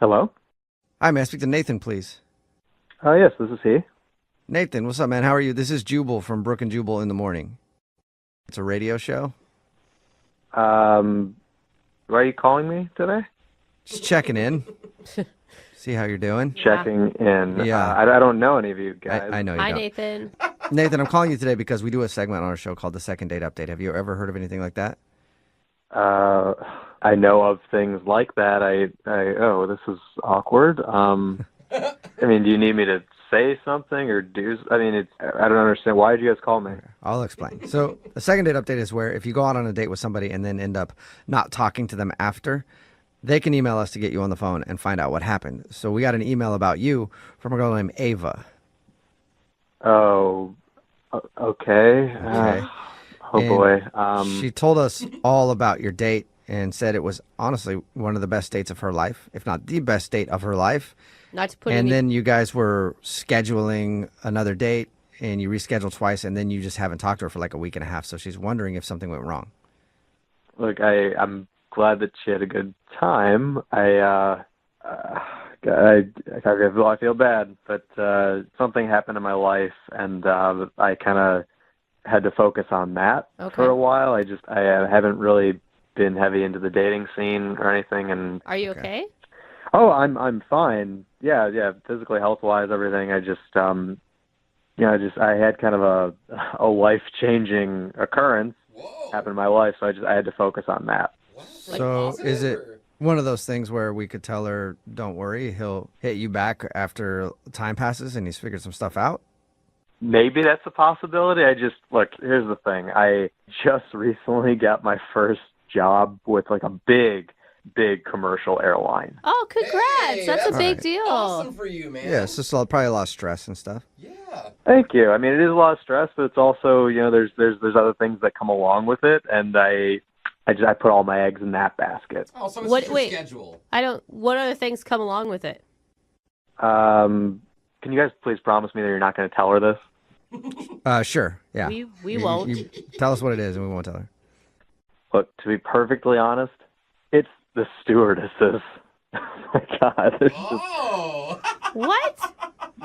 Hello? Hi, may I speak to Nathan, please? Yes, this is he. Nathan, what's up, man? How are you? This is Jubal from Brooke and Jubal in the Morning. It's a radio show. Why are you calling me today? Just checking in. See how you're doing. Checking in. Yeah. I don't know any of you guys. I know you Hi, don't. Nathan. Nathan, I'm calling you today because we do a segment on our show called the Second Date Update. Have you ever heard of anything like that? I know of things like that. Oh, this is awkward. I mean, do you need me to say something or do? I mean, I don't understand. Why did you guys call me? I'll explain. So the Second Date Update is where if you go out on a date with somebody and then end up not talking to them after, they can email us to get you on the phone and find out what happened. So we got an email about you from a girl named Ava. Oh, okay. Okay. Oh, And boy. She told us all about your date and said it was honestly one of the best dates of her life, if not the best date of her life. Not to put And any... then you guys were scheduling another date and you rescheduled twice and then you just haven't talked to her for like a week and a half. So she's wondering if something went wrong. Look, I'm glad that she had a good time. I feel bad, but something happened in my life, and I kind of had to focus on that for a while. I haven't really been heavy into the dating scene or anything. And Are you okay? Oh, I'm fine. Yeah, physically, health-wise, everything. I just I had kind of a life-changing occurrence happen in my life, so I had to focus on that. So is it one of those things where we could tell her, don't worry, he'll hit you back after time passes and he's figured some stuff out? Maybe that's a possibility. Look, here's the thing. I just recently got my first job with like a big commercial airline. Oh, congrats. That's a big deal. Awesome for you, man. Yeah, it's just probably a lot of stress and stuff. Yeah. Thank you. I mean, it is a lot of stress, but it's also, there's other things that come along with it, and I put all my eggs in that basket. Oh, so it's your schedule. What other things come along with it? Can you guys please promise me that you're not going to tell her this? Sure. Yeah. We won't. You tell us what it is and we won't tell her. Look, to be perfectly honest, it's the stewardesses. Oh my God. What?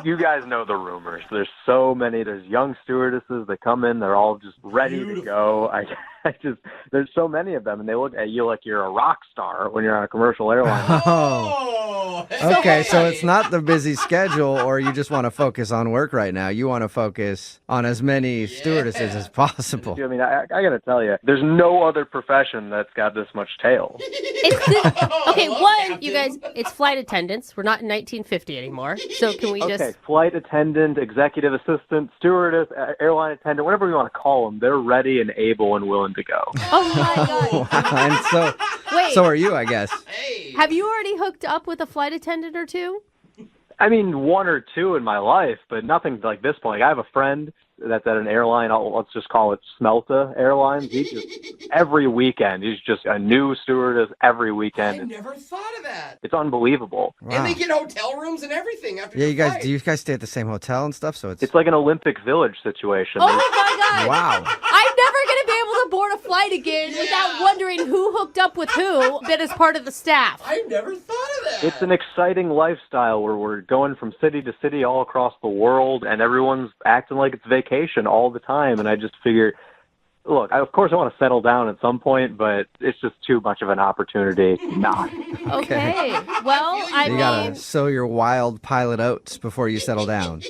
You guys know the rumors. There's so many. There's young stewardesses that come in. They're all just ready to go. There's so many of them, and they look at you like you're a rock star when you're on a commercial airline. Oh. Okay, so it's not the busy schedule, or you just want to focus on work right now. You want to focus on as many stewardesses as possible. I mean, I got to tell you, there's no other profession that's got this much tail. You guys, it's flight attendants. We're not in 1950 anymore. So can we just... Okay, flight attendant, executive assistant, stewardess, airline attendant, whatever you want to call them, they're ready and able and willing to to go. Oh my God. And so, Wait. so are you, I guess. Have you already hooked up with a flight attendant or two? I mean, one or two in my life, but nothing like this point. Like, I have a friend that's at an airline. Let's just call it Smelta Airlines. He just every weekend. He's just a new stewardess every weekend. I never thought of that. It's unbelievable. Wow. And they get hotel rooms and everything after Yeah, your you guys. flight. Do you guys stay at the same hotel and stuff? So It's like an Olympic Village situation. Oh my God. Wow. I'm never going to be able to board a flight again without wondering who hooked up with who that is part of the staff. I never thought of that. It's an exciting lifestyle where we're going from city to city all across the world, and everyone's acting like it's vacation all the time. And I just figure, look, of course I want to settle down at some point, but it's just too much of an opportunity not. Okay. Well, you gotta sow your wild pilot oats before you settle down.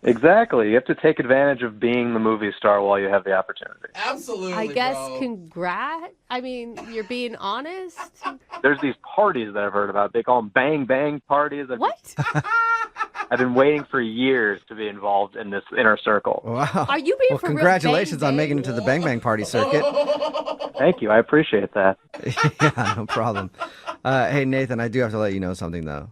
Exactly. You have to take advantage of being the movie star while you have the opportunity. Absolutely, I guess bro. congrats. I mean, you're being honest. There's these parties that I've heard about. They call them bang bang parties. What? I've been waiting for years to be involved in this inner circle. Wow. Are you being Well, for real? congratulations Bang, on bang? making it to the Bang Bang Party circuit. Thank you. I appreciate that. Yeah, no problem. Hey, Nathan, I do have to let you know something, though.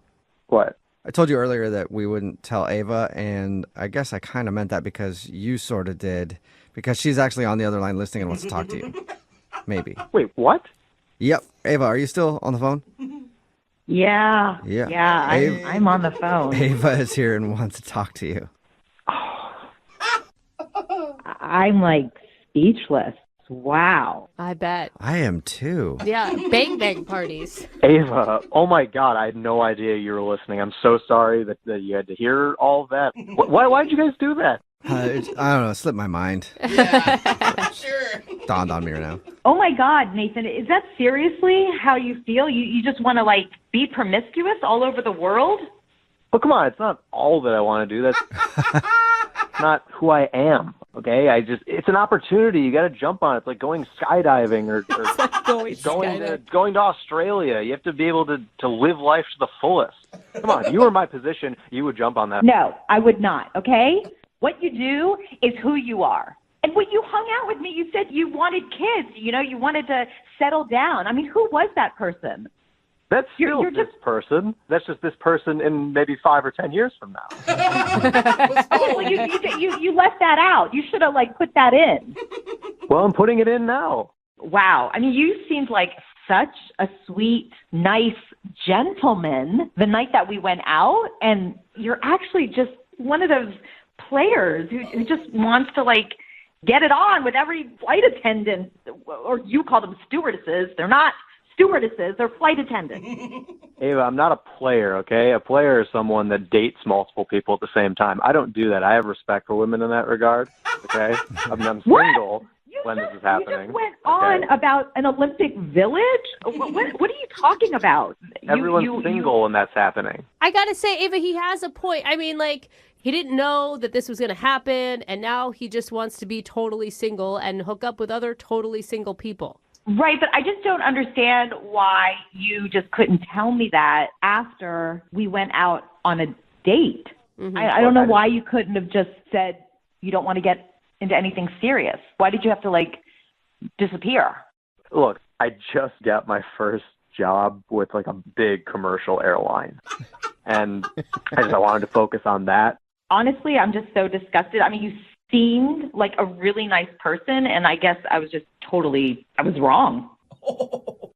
What? I told you earlier that we wouldn't tell Ava, and I guess I kind of meant that because you sort of did, because she's actually on the other line listening and wants to talk to you. Maybe. Wait, what? Yep. Ava, are you still on the phone? Yeah. Yeah. Yeah, I'm on the phone. Ava is here and wants to talk to you. I'm like speechless. Wow. I bet. I am too. Yeah, bang bang parties. Ava, oh my God, I had no idea you were listening. I'm so sorry that you had to hear all of that. Why did you guys do that? I don't know. It slipped my mind. Yeah, sure. Dawned on me right now. Oh my God, Nathan, is that seriously how you feel? You just want to like be promiscuous all over the world? Well, come on, it's not all that I want to do. That's not who I am. Okay, it's an opportunity. You got to jump on it. It's like going skydiving or going to Australia. You have to be able to live life to the fullest. Come on, if you were in my position, you would jump on that. No, I would not, okay? What you do is who you are. And when you hung out with me, you said you wanted kids, you wanted to settle down. I mean, who was that person? That's still this person. That's just this person in maybe 5 or 10 years from now. Well, you left that out. You should have, put that in. Well, I'm putting it in now. Wow. I mean, you seemed like such a sweet, nice gentleman the night that we went out, and you're actually just one of those players who just wants to, get it on with every flight attendant, or you call them stewardesses. They're not stewardesses, they're flight attendants. Ava, I'm not a player, okay? A player is someone that dates multiple people at the same time. I don't do that. I have respect for women in that regard, okay? I'm single when this is happening. You just went on about an Olympic Village? What are you talking about? Everyone's single when that's happening. I gotta say, Ava, he has a point. I mean, he didn't know that this was going to happen, and now he just wants to be totally single and hook up with other totally single people. Right, but I just don't understand why you just couldn't tell me that after we went out on a date. Mm-hmm. I don't know why you couldn't have just said you don't want to get into anything serious. Why did you have to, disappear? Look, I just got my first job with, a big commercial airline, and I wanted to focus on that. Honestly, I'm just so disgusted. I mean, you seemed like a really nice person, and I guess I was wrong.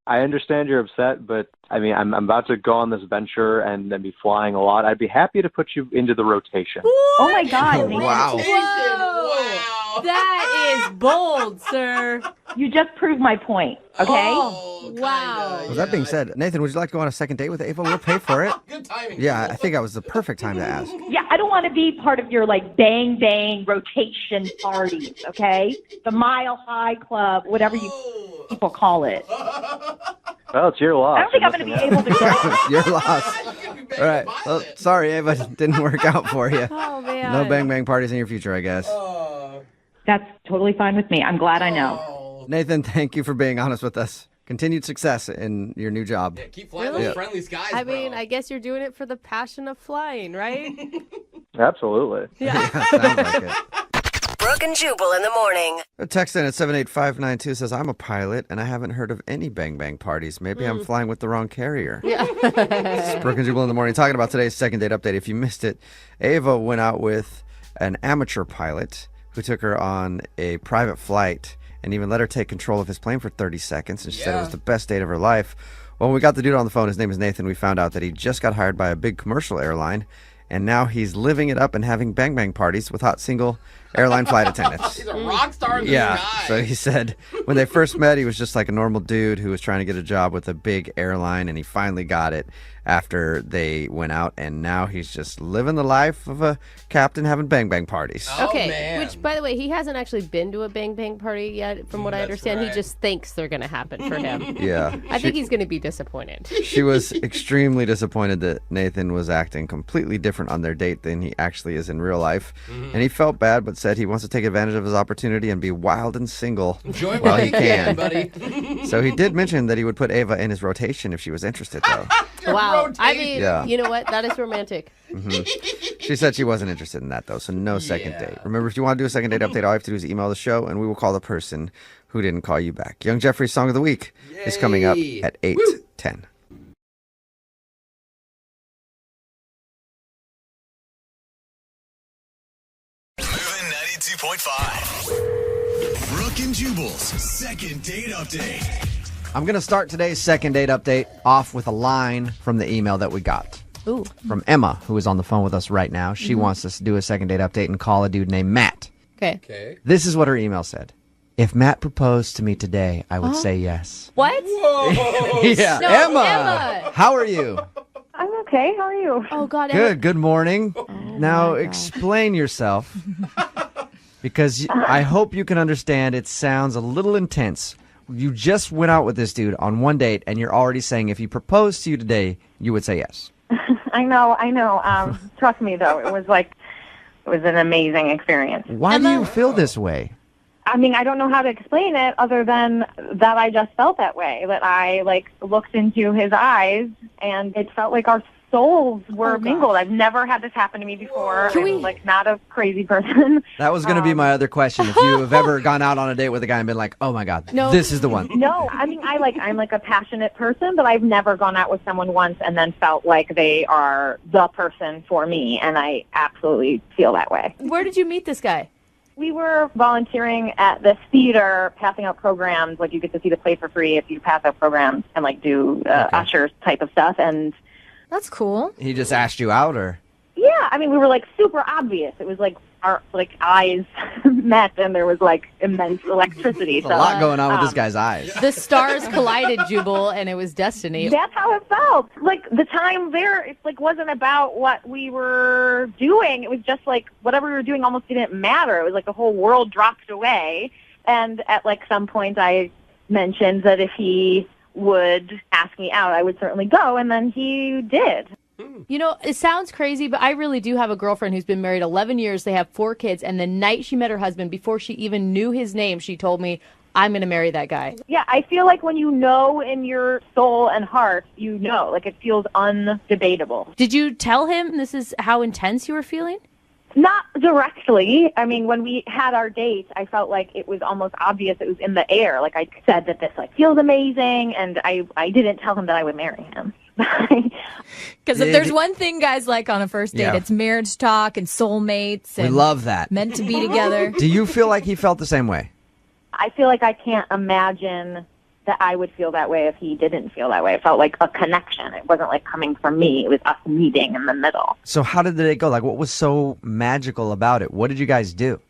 I understand you're upset, but I mean, I'm about to go on this venture and then be flying a lot. I'd be happy to put you into the rotation. Oh my God. Wow. Whoa. That is bold, sir. You just proved my point, okay? Oh, wow. Well, that being said, Nathan, would you like to go on a second date with Ava? We'll pay for it. Good timing. Yeah, I think that was the perfect time to ask. Yeah, I don't want to be part of your bang bang rotation parties, okay? The Mile High Club, whatever you people call it. Well, it's your loss. I don't think I'm going to be able to go. Your loss. All right. Well, sorry, Ava, it didn't work out for you. Oh, man. No bang bang parties in your future, I guess. That's totally fine with me. I'm glad I know. Nathan, thank you for being honest with us. Continued success in your new job. Yeah, keep flying those friendly skies, I mean, I guess you're doing it for the passion of flying, right? Absolutely. Yeah, sounds like it. Brooke and Jubal in the morning. A text in at 78592 says, I'm a pilot and I haven't heard of any bang bang parties. Maybe I'm flying with the wrong carrier. Yeah. It's Brooke and Jubal in the morning talking about today's second date update. If you missed it, Ava went out with an amateur pilot who took her on a private flight and even let her take control of his plane for 30 seconds. And she said it was the best date of her life. Well, when we got the dude on the phone, his name is Nathan, we found out that he just got hired by a big commercial airline. And now he's living it up and having bang bang parties with hot single airline flight attendants. He's a rock star in the sky. So he said when they first met, he was just like a normal dude who was trying to get a job with a big airline, and he finally got it after they went out, and now he's just living the life of a captain having bang bang parties. Okay, which, by the way, he hasn't actually been to a bang bang party yet, from what I understand. He just thinks they're going to happen for him. Yeah. I think he's going to be disappointed. She was extremely disappointed that Nathan was acting completely different on their date than he actually is in real life. And he felt bad, but said he wants to take advantage of his opportunity and be wild and single while he can. Buddy. So he did mention that he would put Ava in his rotation if she was interested, though. Wow. I mean, you know what? That is romantic. She said she wasn't interested in that, though, so no second date. Remember, if you want to do a second date update, all you have to do is email the show, and we will call the person who didn't call you back. Young Jeffrey's Song of the Week is coming up at 8:10. Moving 92.5. Brooke and Jubal's second date update. I'm going to start today's second date update off with a line from the email that we got. Ooh. From Emma, who is on the phone with us right now. She wants us to do a second date update and call a dude named Matt. Okay. This is what her email said. If Matt proposed to me today, I would say yes. What? Yeah, No, Emma. How are you? I'm okay. How are you? Oh, God. Good. Good morning. Now explain yourself. Because I hope you can understand it sounds a little intense. You just went out with this dude on one date, and you're already saying if he proposed to you today, you would say yes. I know. Trust me, though, it was an amazing experience. Why do you feel this way? I mean, I don't know how to explain it other than that I just felt that way, that I, looked into his eyes, and it felt like our souls were mingled. I've never had this happen to me before. I'm, not a crazy person. That was going to be my other question. If you have ever gone out on a date with a guy and been like, oh, my God, this is the one. No, I mean, I'm a passionate person, but I've never gone out with someone once and then felt like they are the person for me, and I absolutely feel that way. Where did you meet this guy? We were volunteering at this theater, passing out programs. You get to see the play for free if you pass out programs and, do ushers type of stuff. And that's cool. He just asked you out, or? Yeah, I mean, we were, super obvious. It was, our, eyes met, and there was, immense electricity. There's a lot going on with this guy's eyes. The stars collided, Jubal, and it was destiny. That's how it felt. The time there, it, wasn't about what we were doing. It was just, whatever we were doing almost didn't matter. It was the whole world dropped away. And at, some point, I mentioned that if he would ask me out, I would certainly go, and then he did. You know, it sounds crazy, but I really do have a girlfriend who's been married 11 years. They have 4 kids, and the night she met her husband, before she even knew his name, she told me, I'm going to marry that guy. Yeah, I feel like when you know in your soul and heart, you know. It feels undebatable. Did you tell him this is how intense you were feeling? Not directly. I mean, when we had our date, I felt like it was almost obvious. It was in the air. I said that this feels amazing, and I didn't tell him that I would marry him. Because if there's one thing guys like on a first date, it's marriage talk and soulmates. And we love that. Meant to be together. Do you feel like he felt the same way? I feel like I can't imagine that I would feel that way if he didn't feel that way. It felt like a connection. It wasn't coming from me. It was us meeting in the middle. So how did it go? What was so magical about it? What did you guys do?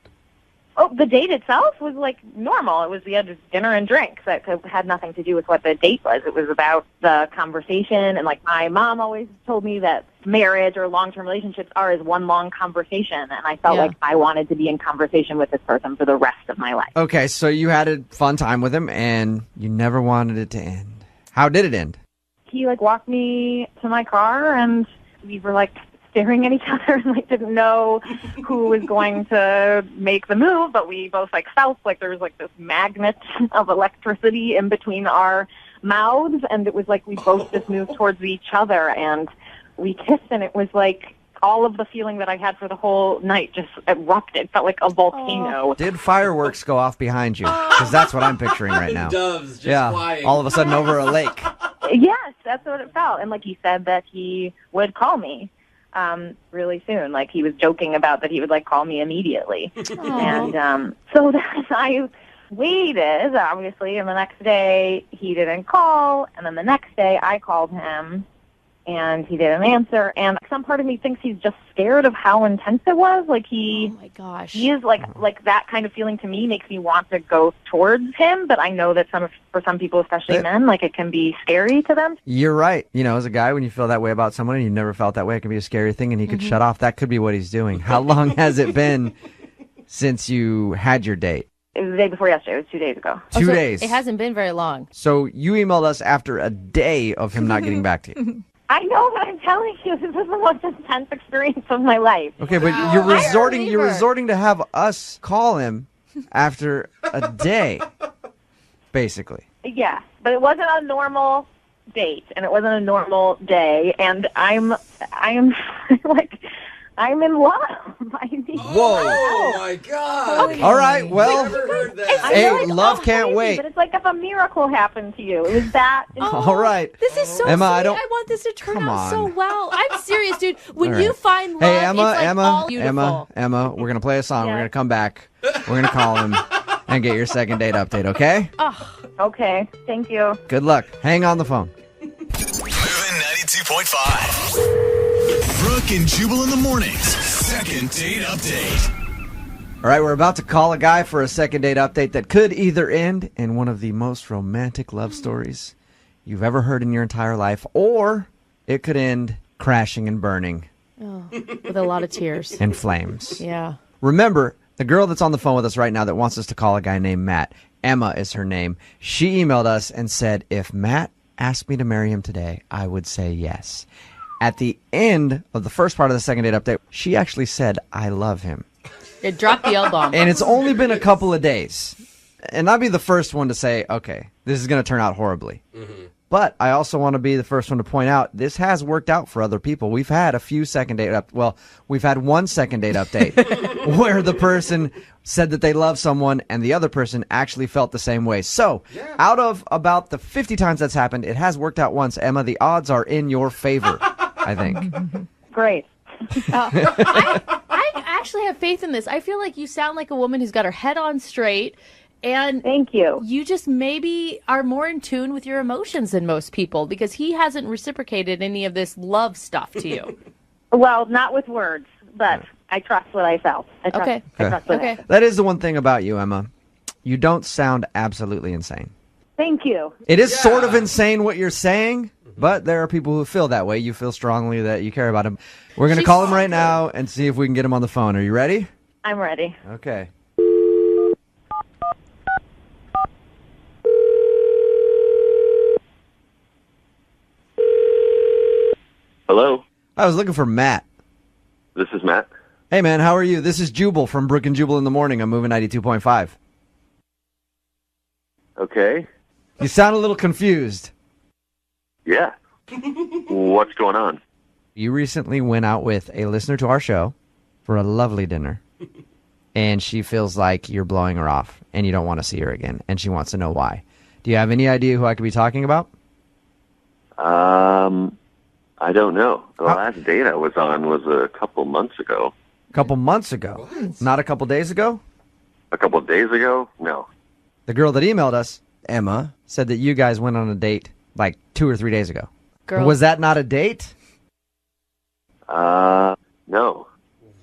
Oh, the date itself was normal. We had just dinner and drinks. That had nothing to do with what the date was. It was about the conversation. And my mom always told me that marriage or long-term relationships are as one long conversation. And I felt like I wanted to be in conversation with this person for the rest of my life. Okay, so you had a fun time with him and you never wanted it to end. How did it end? He walked me to my car, and we were staring at each other and didn't know who was going to make the move, but we both felt like there was this magnet of electricity in between our mouths, and it was we both just moved towards each other, and we kissed, and it was all of the feeling that I had for the whole night just erupted. It felt like a volcano. Did fireworks go off behind you? Because that's what I'm picturing right now. Doves just flying. All of a sudden over a lake. Yes, that's what it felt. And like he said that he would call me really soon. Like he was joking about that he would like call me immediately. And so then I waited, obviously, and the next day he didn't call, and then the next day I called him and he didn't answer, and some part of me thinks he's just scared of how intense it was. Like oh my gosh, he is like that kind of feeling to me makes me want to go towards him, but I know that for some people, especially men, like it can be scary to them. You're right. You know, as a guy, when you feel that way about someone and you never felt that way, it can be a scary thing, and he could shut off. That could be what he's doing. How long has it been since you had your date? It was the day before yesterday. It was 2 days ago. 2 days. It hasn't been very long. So you emailed us after a day of him not getting back to you. I know, but I'm telling you, this is the most intense experience of my life. Okay, but you're resorting to have us call him after a day, basically. Yeah, but it wasn't a normal date, and it wasn't a normal day, and I'm like, I'm in love. Whoa! Oh my God! Okay. All right, well, never heard that. hey, love can't crazy, wait. But it's like if a miracle happened to you. It was that. All right. This is so Emma, sweet. I don't- I want this to turn Come out so on. well. I'm serious, dude. When All right. you find love, Hey, Emma, it's like all beautiful. Emma, we're going to play a song. We're going to come back. We're going to call him and get your second date update, okay? Okay, thank you. Good luck. Hang on the phone. Moving 92.5. Brooke and Jubal in the mornings. Second date update. All right, we're about to call a guy for a second date update that could either end in one of the most romantic love stories you've ever heard in your entire life, or it could end crashing and burning Oh, with a lot of tears. in flames. Yeah. Remember, the girl that's on the phone with us right now that wants us to call a guy named Matt, Emma is her name. She emailed us and said, if Matt asked me to marry him today, I would say yes. At the end of the first part of the second date update, she actually said, I love him. It dropped the L-bomb. And it's only been a couple of days. And I'll be the first one to say, okay, this is going to turn out horribly. But I also want to be the first one to point out this has worked out for other people. We've had a few second date we've had one second date update where the person said that they love someone and the other person actually felt the same way. So out of about the 50 times that's happened, it has worked out once. Emma, the odds are in your favor, I think. Great. I actually have faith in this. I feel like you sound like a woman who's got her head on straight. And thank you. You just maybe are more in tune with your emotions than most people because he hasn't reciprocated any of this love stuff to you. Well, not with words, but I trust what I felt. I trust what I felt. That is the one thing about you, Emma. You don't sound absolutely insane. Thank you. It is sort of insane what you're saying, but there are people who feel that way. You feel strongly that you care about him. We're going to call him right now and see if we can get him on the phone. Are you ready? I'm ready. Okay. Hello, I was looking for Matt. this is Matt. Hey, man, how are you? This is Jubal from Brooke and Jubal in the Morning. I'm moving 92.5. Okay. You sound a little confused. Yeah. What's going on? You recently went out with a listener to our show for a lovely dinner, and she feels like you're blowing her off, and you don't want to see her again, and she wants to know why. Do you have any idea who I could be talking about? I don't know. The last date I was on was a couple months ago. A couple months ago? What? Not a couple days ago? A couple of days ago? No. The girl that emailed us, Emma, said that you guys went on a date like 2 or 3 days ago. Girl. Was that not a date? No.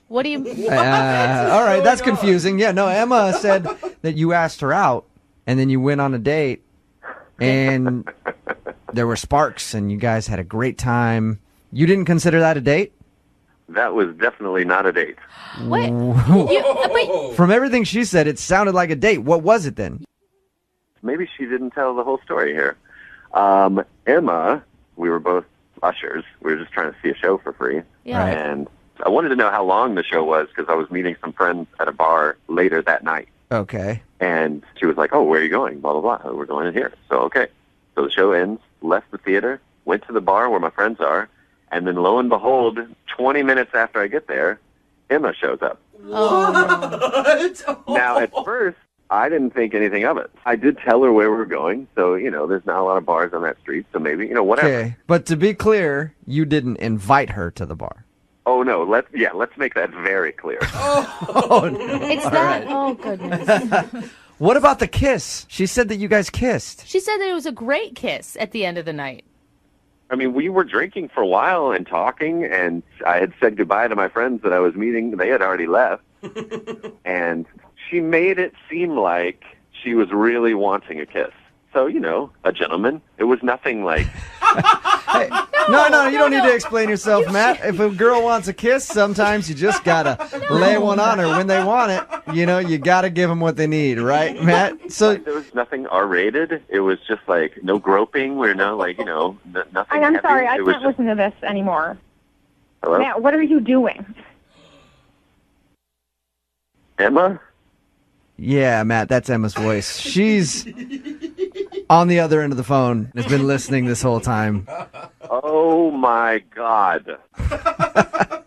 What do you... All right, that's confusing. Yeah, no, Emma said that you asked her out, and then you went on a date, and there were sparks, and you guys had a great time. You didn't consider that a date? That was definitely not a date. What? Wait. From everything she said, it sounded like a date. What was it then? Maybe she didn't tell the whole story here. Emma, we were both ushers. We were just trying to see a show for free. Yeah. Right. And I wanted to know how long the show was because I was meeting some friends at a bar later that night. Okay. And she was like, oh, where are you going? Blah, blah, blah. We're going in here. So, okay. So the show ends, left the theater, went to the bar where my friends are, and then lo and behold, 20 minutes after I get there, Emma shows up. What? Now, at first, I didn't think anything of it. I did tell her where we were going, so, there's not a lot of bars on that street, so maybe, whatever. Okay, but to be clear, you didn't invite her to the bar. Oh, no, let's make that very clear. Oh, no. It's All that. right. Oh, goodness. What about the kiss? She said that you guys kissed. She said that it was a great kiss at the end of the night. I mean, we were drinking for a while and talking, and I had said goodbye to my friends that I was meeting. They had already left. And she made it seem like she was really wanting a kiss. So, a gentleman. It was nothing like... Hey, no, you don't need to explain yourself, Matt. If a girl wants a kiss, sometimes you just gotta lay one on her when they want it. You gotta give them what they need, right, Matt? So there was nothing R-rated. It was just like no groping or no, nothing. I'm heavy. sorry, I It was can't listen to this anymore. Hello? Matt, what are you doing? Emma? yeah, Matt, that's Emma's voice. She's on the other end of the phone. Has been listening this whole time. Oh my God.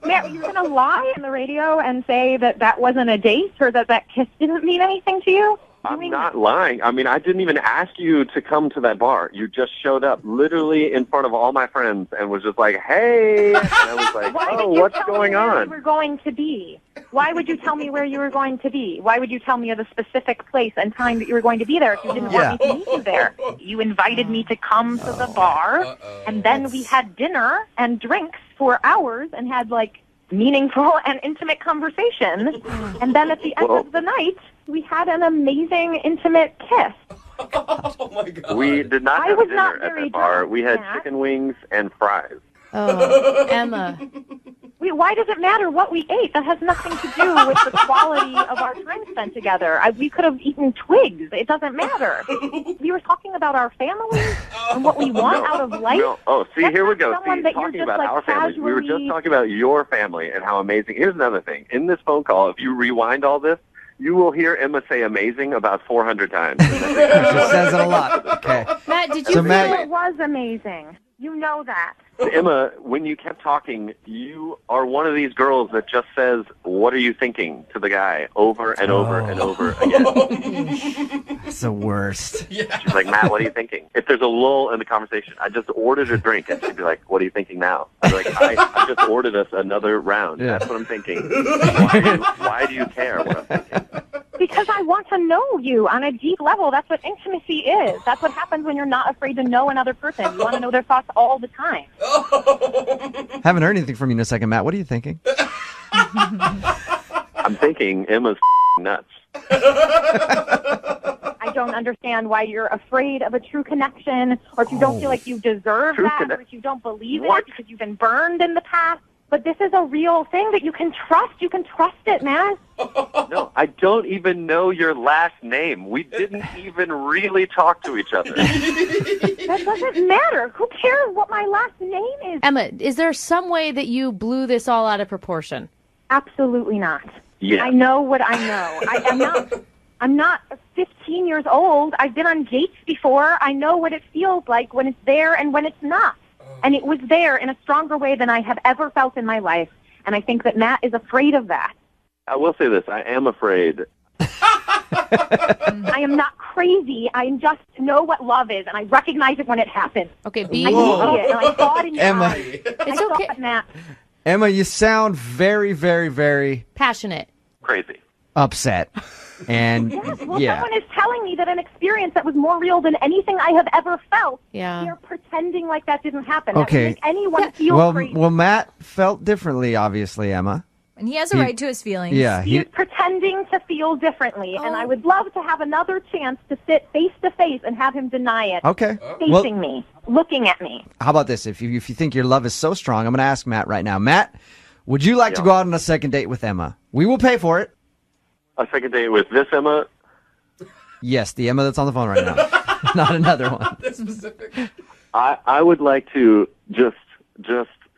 Matt, you're going to lie on the radio and say that wasn't a date or that kiss didn't mean anything to you? I'm not lying. I mean, I didn't even ask you to come to that bar. You just showed up literally in front of all my friends and was just like, hey. And I was like, what's going on? Where you were going to be? Why would you tell me where you were going to be? Why would you tell me of the specific place and time that you were going to be there if you didn't want me to meet you there? You invited me to come to the bar, and then we had dinner and drinks for hours and had, meaningful and intimate conversation. And then at the end of the night, we had an amazing, intimate kiss. Oh, my God. We did not have was dinner not at very that bar. drunk, We had Matt. chicken wings and fries. Oh, Emma. Why does it matter what we ate? That has nothing to do with the quality of our time spent together. We could have eaten twigs. It doesn't matter. We were talking about our families and what we want out of life. No. Oh, see, That's here we not go. someone See, that you're talking just, about our families. We were just casually- talking about your family and how amazing. Here's another thing. In this phone call, if you rewind all this, you will hear Emma say amazing about 400 times. She says it a lot. Okay. Matt, did you So, feel Matt- It was amazing. You know that. Emma, when you kept talking, you are one of these girls that just says, what are you thinking, to the guy over and over and over again. It's the worst. She's like, Matt, what are you thinking? If there's a lull in the conversation, I just ordered a drink, and she'd be like, what are you thinking now? I'd be like, I just ordered us another round. Yeah. That's what I'm thinking. Why do you care what I'm thinking? Because I want to know you on a deep level. That's what intimacy is. That's what happens when you're not afraid to know another person. You want to know their thoughts all the time. Haven't heard anything from you in a second, Matt. What are you thinking? I'm thinking Emma's nuts. I don't understand why you're afraid of a true connection, or if you don't feel like you deserve True that, or if you don't believe it because you've been burned in the past. But this is a real thing that you can trust. You can trust it, man. No, I don't even know your last name. We didn't even really talk to each other. That doesn't matter. Who cares what my last name is? Emma, is there some way that you blew this all out of proportion? Absolutely not. Yeah. I know what I know. I'm not 15 years old. I've been on dates before. I know what it feels like when it's there and when it's not. And it was there in a stronger way than I have ever felt in my life. And I think that Matt is afraid of that. I will say this. I am afraid. I am not crazy. I just know what love is, and I recognize it when it happens. Okay, I see it, and I saw it in your Emma. eyes. It's I okay. saw it, Matt. Emma, you sound very, very, very Passionate. Crazy. upset. And Yes, well, yeah. someone is telling me that an experience that was more real than anything I have ever felt. Yeah. They're pretending like that didn't happen. Okay. That would make anyone feel Well, crazy. well, Matt felt differently, obviously, Emma. And he has a He- right to his feelings. Yeah, He is pretending to feel differently, and I would love to have another chance to sit face to face and have him deny it. Okay. Facing me, looking at me. How about this? If you think your love is so strong, I'm going to ask Matt right now. Matt, would you like to go out on a second date with Emma? We will pay for it. A second date with this Emma? Yes, the Emma that's on the phone right now. Not another one. That's specific. I would like to just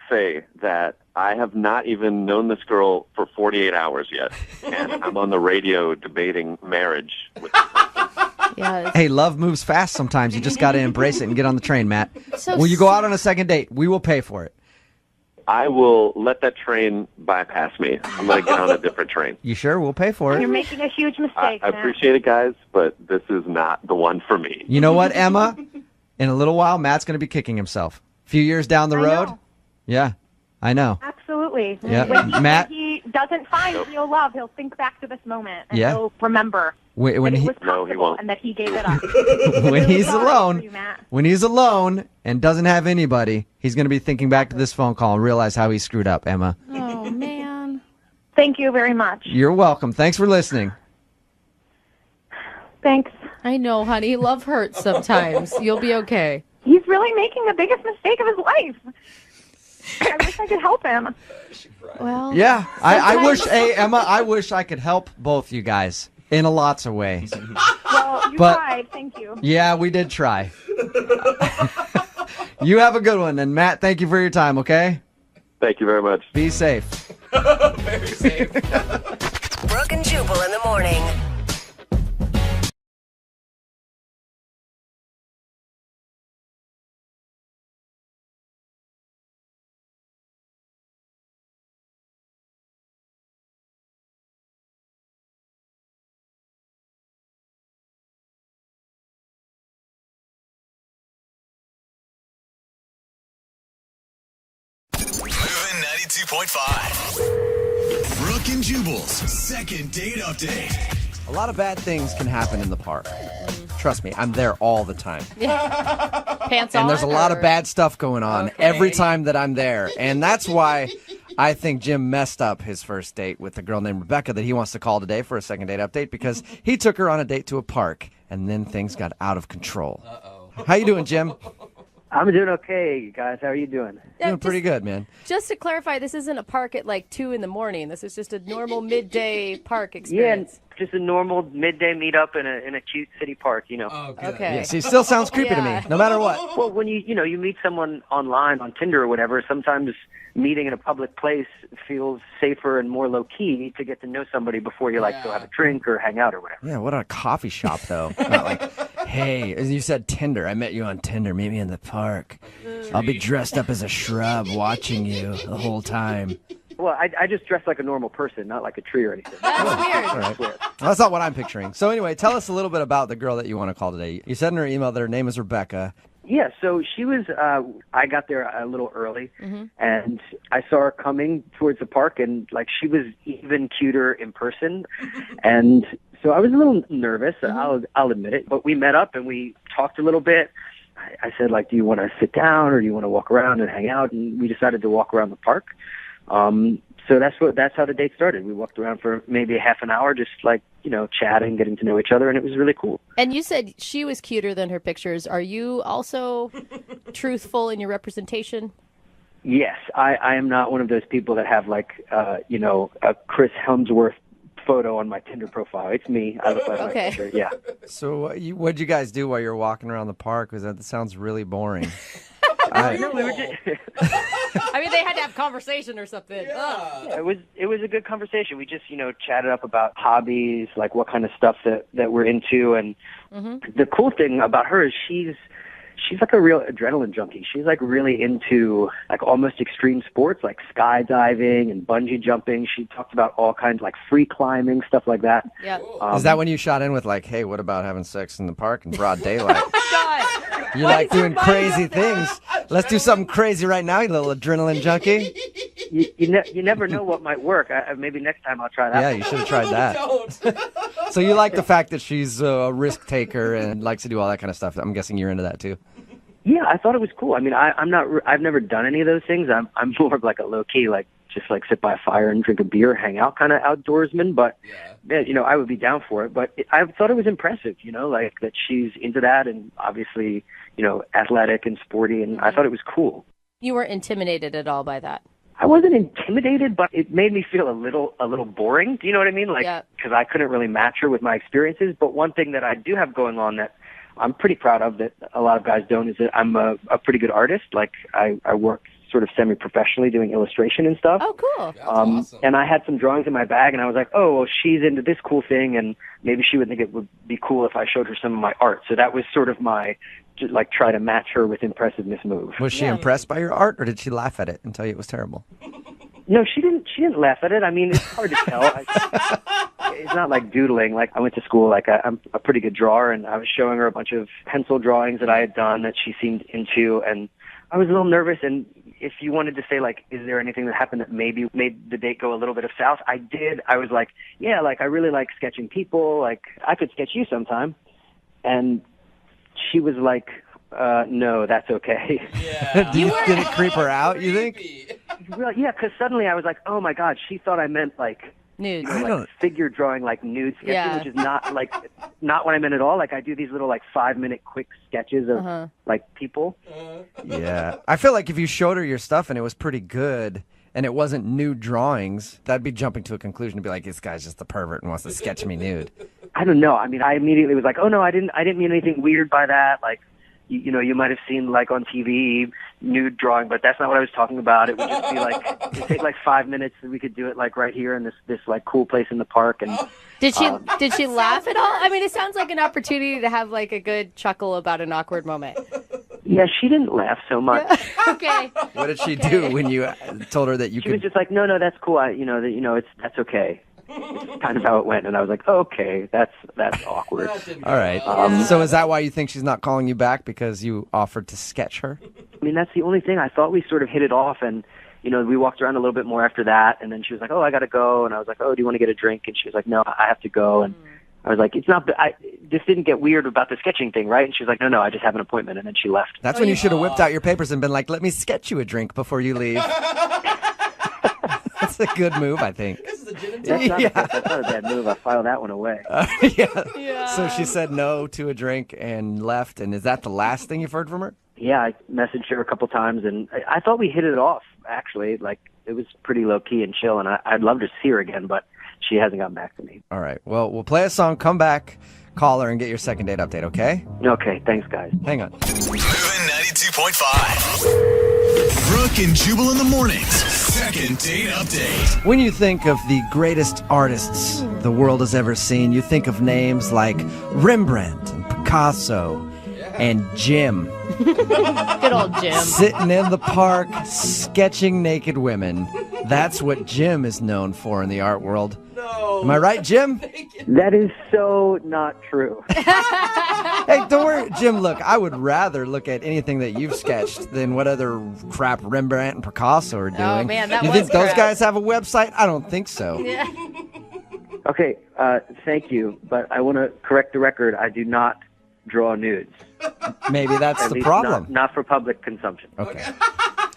say that I have not even known this girl for 48 hours yet, and I'm on the radio debating marriage with Yes. Hey, love moves fast sometimes. You just got to embrace it and get on the train, Matt. So will you go out on a second date? We will pay for it. I will let that train bypass me. I'm going to get on a different train. You sure? We'll pay for You're it. making a huge mistake. I Matt. appreciate it, guys, but this is not the one for me. You know what, Emma? In a little while, Matt's going to be kicking himself. A few years down the road. know. Yeah, I know. Absolutely. Yeah. When Matt? he doesn't find real love, he'll think back to this moment and Yeah. he'll remember When that he it was possible and that he gave it up. when he's Sorry alone, for you, Matt. when he's alone and doesn't have anybody, he's going to be thinking back to this phone call and realize how he screwed up, Emma. Oh, man. Thank you very much. You're welcome. Thanks for listening. Thanks. I know, honey. Love hurts sometimes. You'll be okay. He's really making the biggest mistake of his life. I wish I could help him. Well, Yeah, I wish, Emma, I wish I could help both you guys in lots of ways. Well, you But- tried. Thank you. Yeah, we did try. You have a good one. And Matt, thank you for your time, okay? Thank you very much. Be safe. Very safe. Brooke and Jubal in the morning. Moving 92.5. Brooke and Jubal's second date update. A lot of bad things can happen in the park. Trust me, I'm there all the time. Pants on? And there's a lot of or- bad stuff going on every time that I'm there. And that's why I think Jim messed up his first date with a girl named Rebecca that he wants to call today for a second date update because he took her on a date to a park and then things got out of control. How you doing, Jim? I'm doing okay, guys. How are you doing? Doing pretty good, man. Just to clarify, this isn't a park at like 2 a.m. This is just a normal midday park Yeah, experience. just a normal midday meetup in a cute city park, you know. Okay. Yeah, see, still sounds creepy to me, no matter what. Well, when you meet someone online on Tinder or whatever, sometimes meeting in a public place feels safer and more low key to get to know somebody before you like go have a drink or hang out or whatever. Yeah, what a coffee shop, though. Not like, hey, as you said Tinder. I met you on Tinder. Meet me in the park. I'll be dressed up as a shrub watching you the whole time. Well, I just dress like a normal person, not like a tree or anything. That's weird. All right. Well, that's not what I'm picturing. So anyway, tell us a little bit about the girl that you want to call today. You said in her email that her name is Rebecca. Yeah, so she was, I got there a little early, and I saw her coming towards the park, and, like, she was even cuter in person, and so I was a little nervous, I'll admit it, but we met up, and we talked a little bit. I said, like, do you want to sit down, or do you want to walk around and hang out, and we decided to walk around the park. So that's how the date started. We walked around for maybe a half an hour, just like, chatting, getting to know each other, and it was really cool. And you said she was cuter than her pictures. Are you also truthful in your representation? Yes, I am not one of those people that have like, a Chris Hemsworth photo on my Tinder profile. It's me. I look like my picture. Yeah. So what'd you guys do while you were walking around the park? Because that sounds really boring. No, we were just, I mean, they had to have conversation or something. yeah, it was a good conversation. We just, chatted up about hobbies, like what kind of stuff that we're into. And the cool thing about her is she's like a real adrenaline junkie. She's like really into like almost extreme sports, like skydiving and bungee jumping. She talked about all kinds like free climbing, stuff like that. Yeah. Is that when you shot in with like, hey, what about having sex in the park in broad daylight? God. You like doing crazy things. Let's do something crazy right now, you little adrenaline junkie. You never know what might work. Maybe next time I'll try that. Yeah, you should have tried that. So you like the fact that she's a risk taker and likes to do all that kind of stuff. I'm guessing you're into that too. Yeah, I thought it was cool. I mean, I've never done any of those things. I'm more of like a low key, like just like sit by a fire and drink a beer, hang out kind of outdoorsman. But yeah, I would be down for it. But I thought it was impressive, like that she's into that and obviously, athletic and sporty. And I thought it was cool. You weren't intimidated at all by that? I wasn't intimidated, but it made me feel a little boring. Do you know what I mean? Like, because I couldn't really match her with my experiences. But one thing that I do have going on that I'm pretty proud of that a lot of guys don't is that I'm a pretty good artist. Like I work sort of semi-professionally doing illustration and stuff. Oh, cool. Awesome. And I had some drawings in my bag and I was like, oh, well, she's into this cool thing and maybe she would think it would be cool if I showed her some of my art. So that was sort of my like try to match her with impressiveness move. Was she impressed by your art, or did she laugh at it and tell you it was terrible? No, she didn't. She didn't laugh at it. I mean, it's hard to tell. It's not like doodling. Like I went to school. Like I'm a pretty good drawer, and I was showing her a bunch of pencil drawings that I had done that she seemed into, and I was a little nervous. And if you wanted to say like, is there anything that happened that maybe made the date go a little bit of south? I did. I was like, yeah, like I really like sketching people. Like I could sketch you sometime. And she was like, no, that's okay. Yeah. Did it creep her out, you think? Well, yeah, because suddenly I was like, oh my God, she thought I meant like nudes, like figure drawing, like nude sketching, which is not what I meant at all. Like I do these little like 5-minute quick sketches of like people. Yeah, I feel like if you showed her your stuff and it was pretty good, and it wasn't nude drawings, that'd be jumping to a conclusion to be like, this guy's just a pervert and wants to sketch me nude. I don't know. I mean, I immediately was like, oh no, I didn't mean anything weird by that. Like, you know, you might have seen like on TV nude drawing, but that's not what I was talking about. It would just be like, it'd take like 5 minutes, and we could do it like right here in this like cool place in the park. And did she laugh at all? I mean, it sounds like an opportunity to have like a good chuckle about an awkward moment. Yeah, she didn't laugh so much. Okay. What did she do when you told her that you She could? was just like, no, that's cool. That's okay. It's kind of how it went, and I was like, okay, that's awkward. All right. So is that why you think she's not calling you back, because you offered to sketch her? I mean, that's the only thing. I thought we sort of hit it off, and we walked around a little bit more after that, and then she was like, oh, I got to go, and I was like, oh, do you want to get a drink? And she was like, no, I have to go, and I was like, this didn't get weird about the sketching thing, right? And she was like, no, I just have an appointment, and then she left. That's when you should have whipped out your papers and been like, let me sketch you a drink before you leave. That's a good move, I think. That's not a bad move. I filed that one away. Yeah. So she said no to a drink and left, and is that the last thing you've heard from her? Yeah, I messaged her a couple times, and I thought we hit it off, actually. Like, it was pretty low-key and chill, and I'd love to see her again, but she hasn't gotten back to me. All right. Well, we'll play a song, come back, call her, and get your second date update, okay? Okay, thanks, guys. Hang on. Moving 92.5. Brooke and Jubal in the mornings. Second date update. When you think of the greatest artists the world has ever seen, you think of names like Rembrandt and Picasso and Jim. Good old Jim. Sitting in the park, sketching naked women. That's what Jim is known for in the art world. No. Am I right, Jim? That is so not true. Hey, don't worry, Jim, look, I would rather look at anything that you've sketched than what other crap Rembrandt and Picasso are doing. Oh, man, that you was think those crap. guys have a website? I don't think so. Yeah. Okay, thank you, but I want to correct the record. I do not draw nudes. Maybe that's At the least problem. Not for public consumption. Okay.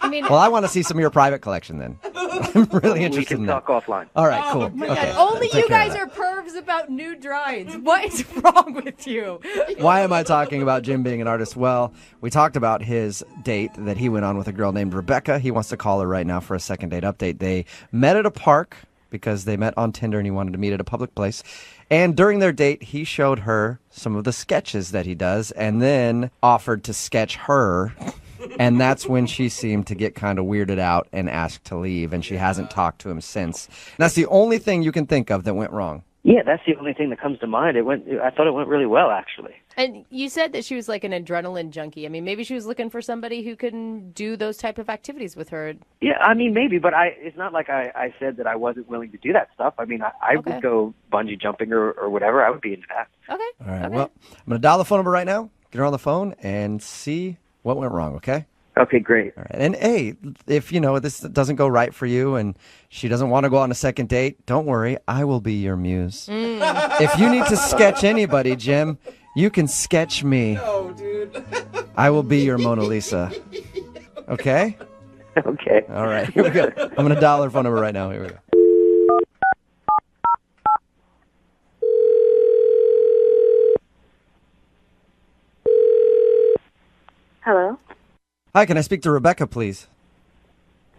I mean, Well, I want to see some of your private collection then. I'm really interested We can in that. talk offline. All right, cool. oh my Okay. God. Only Take you care of guys that. are pervs about nude drawings. What is wrong with you? Why am I talking about Jim being an artist? Well, we talked about his date that he went on with a girl named Rebecca. He wants to call her right now for a second date update. They met at a park because they met on Tinder and he wanted to meet at a public place. And during their date, he showed her some of the sketches that he does and then offered to sketch her. And that's when she seemed to get kind of weirded out and asked to leave. And she hasn't talked to him since. And that's the only thing you can think of that went wrong. Yeah, that's the only thing that comes to mind. I thought it went really well, actually. And you said that she was like an adrenaline junkie. I mean, maybe she was looking for somebody who can do those type of activities with her. Yeah, I mean, maybe, but it's not like I said that I wasn't willing to do that stuff. I mean, I would go bungee jumping or whatever. I would be into that. Okay. All right. Well, I'm going to dial the phone number right now, get her on the phone, and see what went wrong, okay? Okay, great. All right. And hey, if this doesn't go right for you and she doesn't want to go on a second date, don't worry. I will be your muse. If you need to sketch anybody, Jim, you can sketch me. No, dude. I will be your Mona Lisa. Okay? Okay. All right. Here we go. I'm going to dial her phone number right now. Here we go. Hello. Hi, can I speak to Rebecca, please?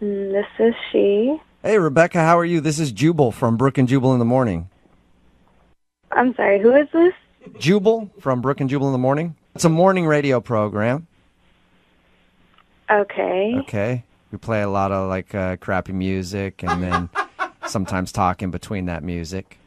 This is she. Hey, Rebecca, how are you? This is Jubal from Brooke and Jubal in the Morning. I'm sorry, who is this? Jubal from Brooke and Jubal in the Morning. It's a morning radio program. Okay. Okay. We play a lot of crappy music and then sometimes talk in between that music.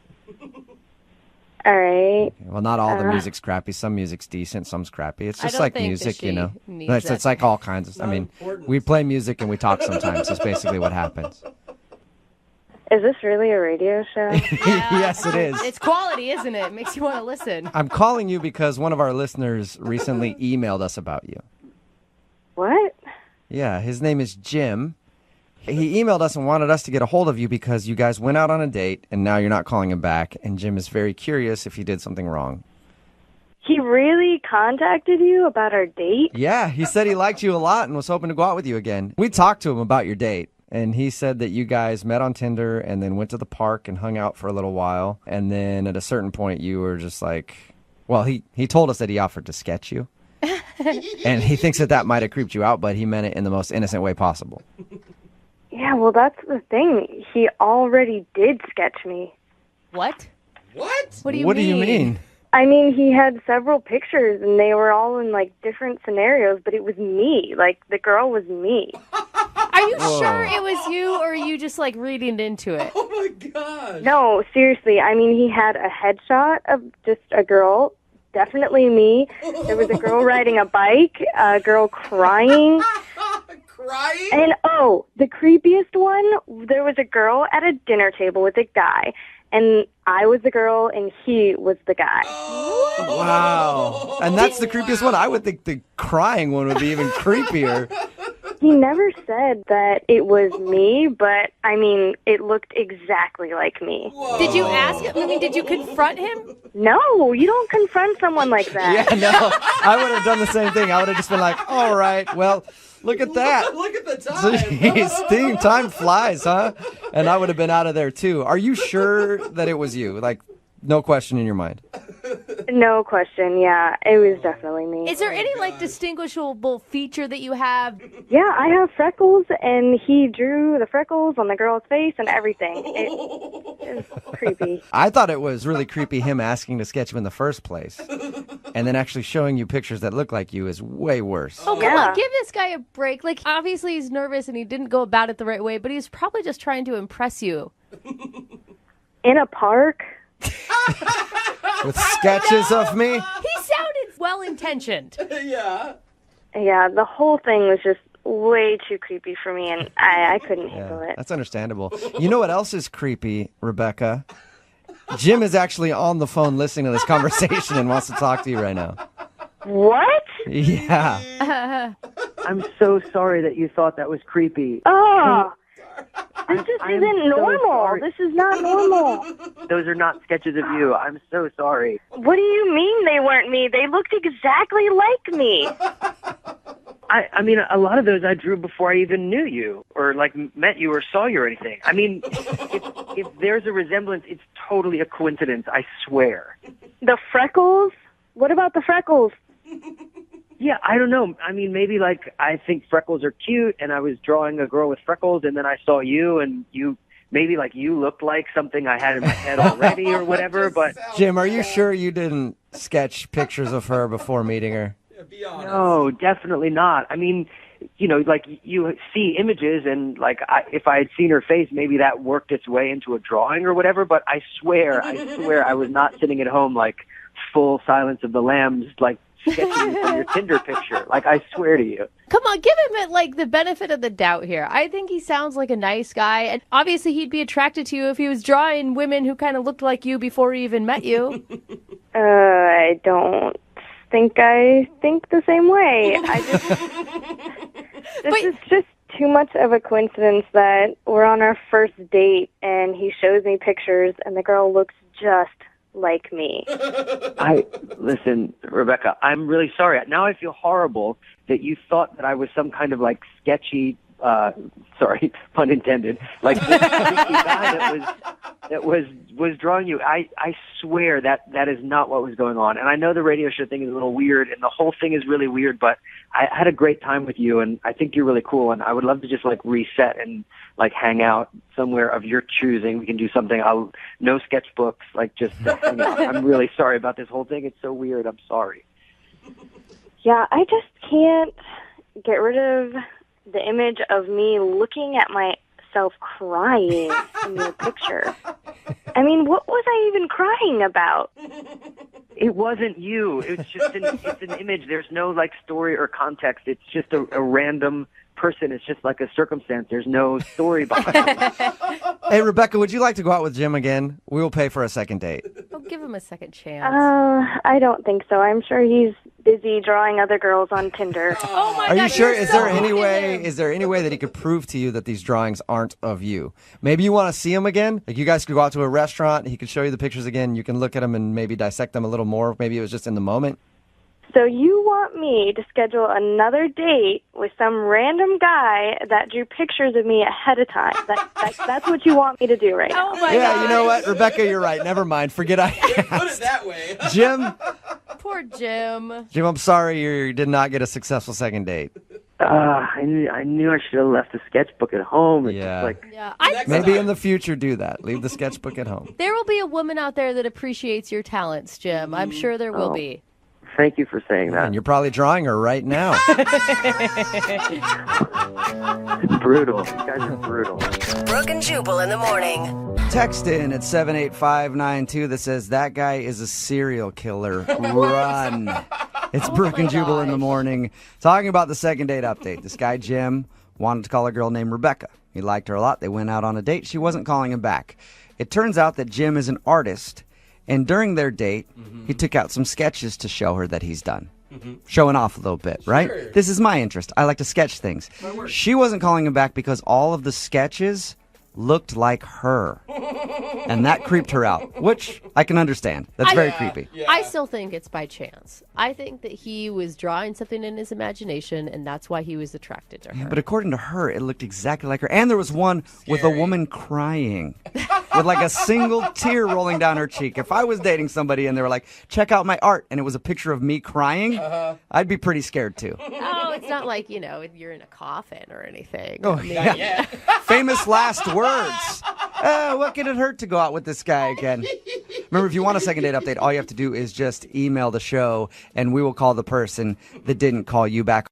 All right. Well, not all the music's crappy. Some music's decent, some's crappy. It's I just don't like think that music, you she know. needs It's like all kinds of. I mean, we play music and we talk sometimes. That's basically what happens. Is this really a radio show? Yes, it is. It's quality, isn't it? It makes you want to listen. I'm calling you because one of our listeners recently emailed us about you. What? Yeah, his name is Jim. He emailed us and wanted us to get a hold of you because you guys went out on a date and now you're not calling him back. And Jim is very curious if he did something wrong. He really contacted you about our date? Yeah, he said he liked you a lot and was hoping to go out with you again. We talked to him about your date. And he said that you guys met on Tinder and then went to the park and hung out for a little while. And then at a certain point, you were just like, well, he told us that he offered to sketch you. And he thinks that might have creeped you out, but he meant it in the most innocent way possible. Yeah, well, that's the thing. He already did sketch me. What? What? What do you mean? I mean, he had several pictures, and they were all in, like, different scenarios, but it was me. Like, the girl was me. Are you sure it was you, or are you just, like, reading into it? Oh, my gosh. No, seriously. I mean, he had a headshot of just a girl, definitely me. There was a girl riding a bike, a girl crying. Crying? And, oh, the creepiest one, there was a girl at a dinner table with a guy. And I was the girl, and he was the guy. Wow. And that's the creepiest one. I would think the crying one would be even creepier. He never said that it was me, but, I mean, it looked exactly like me. Did you ask him? I mean, did you confront him? No, you don't confront someone like that. Yeah, no. I would have done the same thing. I would have just been like, all right, well, look at that. Look at the time. Jeez, time flies, huh? And I would have been out of there, too. Are you sure that it was you? Like, no question in your mind? No question, yeah. It was definitely me. Is there any, like, distinguishable feature that you have? Yeah, I have freckles, and he drew the freckles on the girl's face and everything. It was creepy. I thought it was really creepy him asking to sketch you in the first place. And then actually showing you pictures that look like you is way worse. Oh, come on, give this guy a break. Like, obviously he's nervous and he didn't go about it the right way, but he's probably just trying to impress you. In a park? With sketches of me? He sounded well-intentioned. Yeah. Yeah, the whole thing was just way too creepy for me, and I couldn't handle it. That's understandable. You know what else is creepy, Rebecca? Jim is actually on the phone listening to this conversation and wants to talk to you right now. What? Yeah. I'm so sorry that you thought that was creepy. Oh, this just I'm isn't so normal. sorry. This is not normal. Those are not sketches of you. I'm so sorry. What do you mean they weren't me? They looked exactly like me. I mean, a lot of those I drew before I even knew you or, like, met you or saw you or anything. I mean, if there's a resemblance, it's totally a coincidence, I swear. The freckles? What about the freckles? Yeah, I don't know. I mean, maybe, like, I think freckles are cute, and I was drawing a girl with freckles, and then I saw you, and you, maybe, like, you looked like something I had in my head already or whatever, but... Jim, are you sure you didn't sketch pictures of her before meeting her? No, definitely not. I mean, you know, like, you see images, and, like, if I had seen her face, maybe that worked its way into a drawing or whatever, but I swear I was not sitting at home, like, full Silence of the Lambs, like, sketching from your Tinder picture. Like, I swear to you. Come on, give him like the benefit of the doubt here. I think he sounds like a nice guy, and obviously he'd be attracted to you if he was drawing women who kind of looked like you before he even met you. I don't think I think the same way. This is just too much of a coincidence that we're on our first date and he shows me pictures and the girl looks just like me. Listen, Rebecca, I'm really sorry. Now I feel horrible that you thought that I was some kind of, like, sketchy, sorry, pun intended, like, this creepy guy that was drawing you. I swear that is not what was going on. And I know the radio show thing is a little weird, and the whole thing is really weird, but I had a great time with you, and I think you're really cool, and I would love to just, like, reset and, like, hang out somewhere of your choosing. We can do something. No sketchbooks, like, just hang out. I'm really sorry about this whole thing. It's so weird. I'm sorry. Yeah, I just can't get rid of the image of me looking at yourself crying in your picture. I mean, what was I even crying about? It wasn't you. It's just it's an image. There's no like story or context. It's just a random person. It's just like a circumstance. There's no story behind it. Hey, Rebecca, would you like to go out with Jim again? We will pay for a second date. Oh, give him a second chance. I don't think so. I'm sure he's busy drawing other girls on Tinder. Oh my Are God, you sure? you're Is there so any way? mean. Is there any way that he could prove to you that these drawings aren't of you? Maybe you want to see him again. Like you guys could go out to a restaurant. He could show you the pictures again. You can look at them and maybe dissect them a little more. Maybe it was just in the moment. So you want me to schedule another date with some random guy that drew pictures of me ahead of time? That's what you want me to do right now? Oh my Yeah, God. you know what, Rebecca, you're right. Never mind. Forget I Put it asked. that way. Jim, Poor Jim. Jim, I'm sorry you did not get a successful second date. I knew I should have left the sketchbook at home. It's Yeah. just like, Yeah, Maybe in the future do that. Leave the sketchbook at home. there will be a woman out there that appreciates your talents, Jim. I'm sure there will be. thank you for saying that. And you're probably drawing her right now. It's brutal. You guys are brutal. Brooke and Jubal in the morning. Text in at 78592 that says, that guy is a serial killer. Run. It's Brooke and Jubal in the morning. Talking about the second date update. This guy, Jim, wanted to call a girl named Rebecca. He liked her a lot. They went out on a date. She wasn't calling him back. It turns out that Jim is an artist. And during their date, he took out some sketches to show her that he's done. Showing off a little bit, right? Sure. This is my interest. I like to sketch things. She wasn't calling him back because all of the sketches looked like her. And that creeped her out, which I can understand. That's very creepy. I still think it's by chance. I think that he was drawing something in his imagination, and that's why he was attracted to her. But according to her, it looked exactly like her. And there was one with a woman crying with like a single tear rolling down her cheek. If I was dating somebody and they were like, check out my art, and it was a picture of me crying, I'd be pretty scared too. Oh, it's not like, you're in a coffin or anything. Oh, I mean, yeah. Famous last words. What could it hurt to go out with this guy again? Remember, if you want a second date update, all you have to do is just email the show, and we will call the person that didn't call you back.